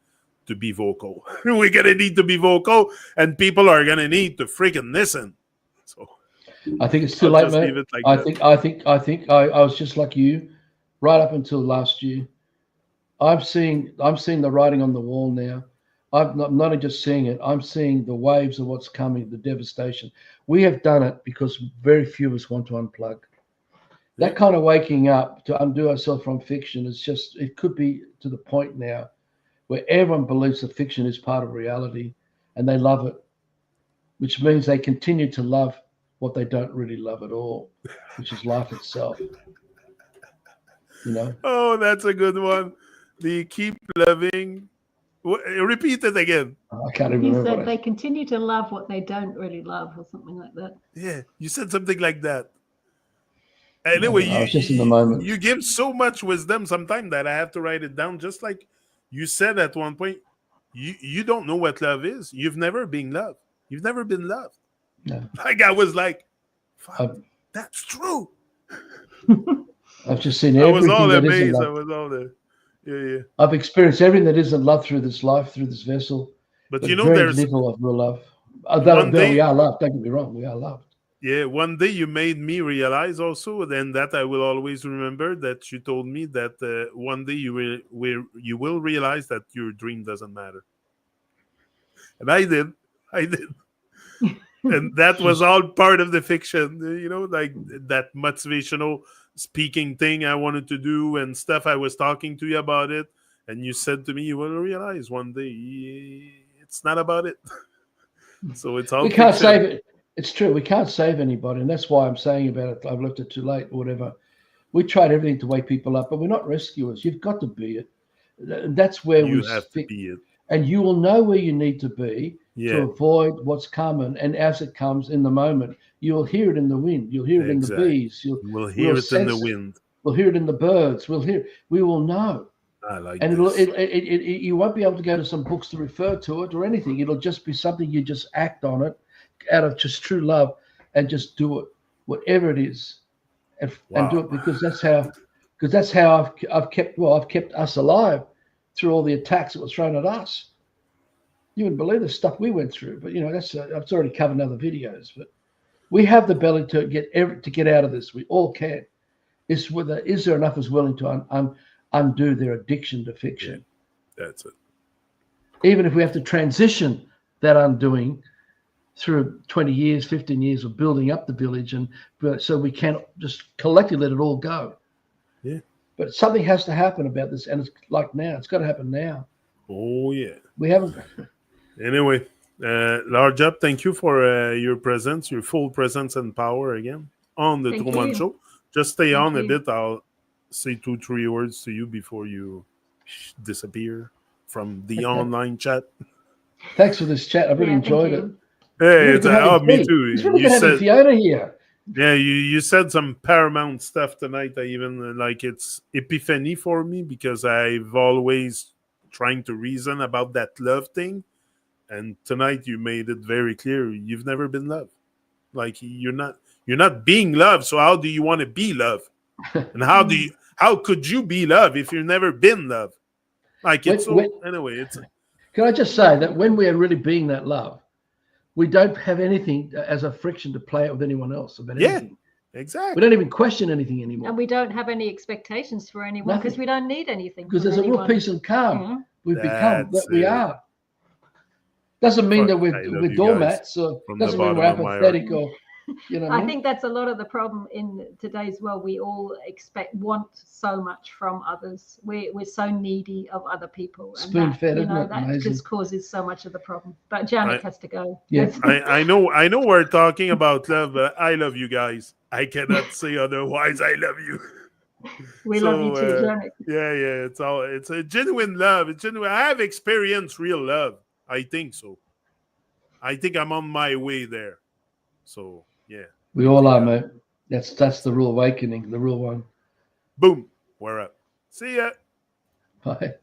to be vocal. We're going to need to be vocal. And people are going to need to freaking listen. So I think it's too late, mate. I think I was just like you right up until last year. I'm seeing the writing on the wall now. I'm not just seeing it. I'm seeing the waves of what's coming, the devastation. We have done it because very few of us want to unplug. That kind of waking up to undo ourselves from fiction is just, it could be to the point now where everyone believes that fiction is part of reality and they love it, which means they continue to love what they don't really love at all, which is life itself. Oh, that's a good one. They keep loving. Repeat it again. I can't even remember. You said they continue to love what they don't really love, or something like that. Yeah, you said something like that. Anyway, I was just in the moment. You give so much wisdom sometimes that I have to write it down. Just like you said at one point, you don't know what love is. You've never been loved. You've never been loved. No. Like I was like, fuck, that's true. I've just seen everything that isn't love. I was all there. Yeah. I've experienced everything that isn't love through this life, through this vessel. But there's little of real love. Although we are loved. Don't get me wrong, we are loved. Yeah, one day you made me realize also, then that I will always remember, that you told me that one day you will realize that your dream doesn't matter. And I did. And that was all part of the fiction, like that motivational speaking thing I wanted to do and stuff. I was talking to you about it, and you said to me, you will realize one day it's not about it. So it's all we can't save it. It's true. We can't save anybody. And that's why I'm saying about it. I've left it too late or whatever. We tried everything to wake people up, but we're not rescuers. You've got to be it. That's where you have to be it. And you will know where you need to be to avoid what's coming. And as it comes in the moment, you'll hear it in the wind. You'll hear it in the bees. We'll hear it in the wind. We'll hear it in the birds. We will know. I like and this. You won't be able to go to some books to refer to it or anything. It'll just be something you just act on it out of just true love and just do it, whatever it is, and do it because that's how I've kept us alive through all the attacks that were thrown at us. You wouldn't believe the stuff we went through, but I've already covered in other videos. But we have the ability to get out of this. We all can. Is there enough is willing to undo their addiction to fiction? Yeah, that's it. Even if we have to transition that undoing through 20 years, 15 years of building up the village, and so we can't just collectively let it all go. Yeah. But something has to happen about this, and it's like now. It's got to happen now. Oh, yeah. We haven't. Anyway, Large Up, thank you for your presence, your full presence and power again on the TruMon show. Just stay on a bit. I'll say 2-3 words to you before you disappear from the online chat. Thanks for this chat. I've really enjoyed it. Hey, Really it's good having me Fee. too. It's really You good having said, Fiona here. yeah, you said some paramount stuff tonight. I even like it's epiphany for me because I've always trying to reason about that love thing, and tonight you made it very clear. You've never been loved. Like you're not being loved. So how do you want to be loved? And how could you be loved if you've never been loved? Like it's anyway. It's Can I just say that when we are really being that love, we don't have anything as a friction to play out with anyone else about anything. Exactly. We don't even question anything anymore. And we don't have any expectations for anyone because we don't need anything. Because there's a real peace and calm we've become, that we are. Doesn't mean that we're doormats, or doesn't mean we're apathetic, or you know. I think that's a lot of the problem in today's world. We all want so much from others. We're so needy of other people. Spoon-fed, isn't it? That just causes so much of the problem. But Janet has to go. Yeah, I know we're talking about love, but I love you guys. I cannot say otherwise. I love you. We love you too, Janet. Yeah. It's a genuine love. It's genuine. I have experienced real love. I think so. I think I'm on my way there. So yeah. We all are, mate. That's the real awakening, the real one. Boom. We're up. See ya. Bye.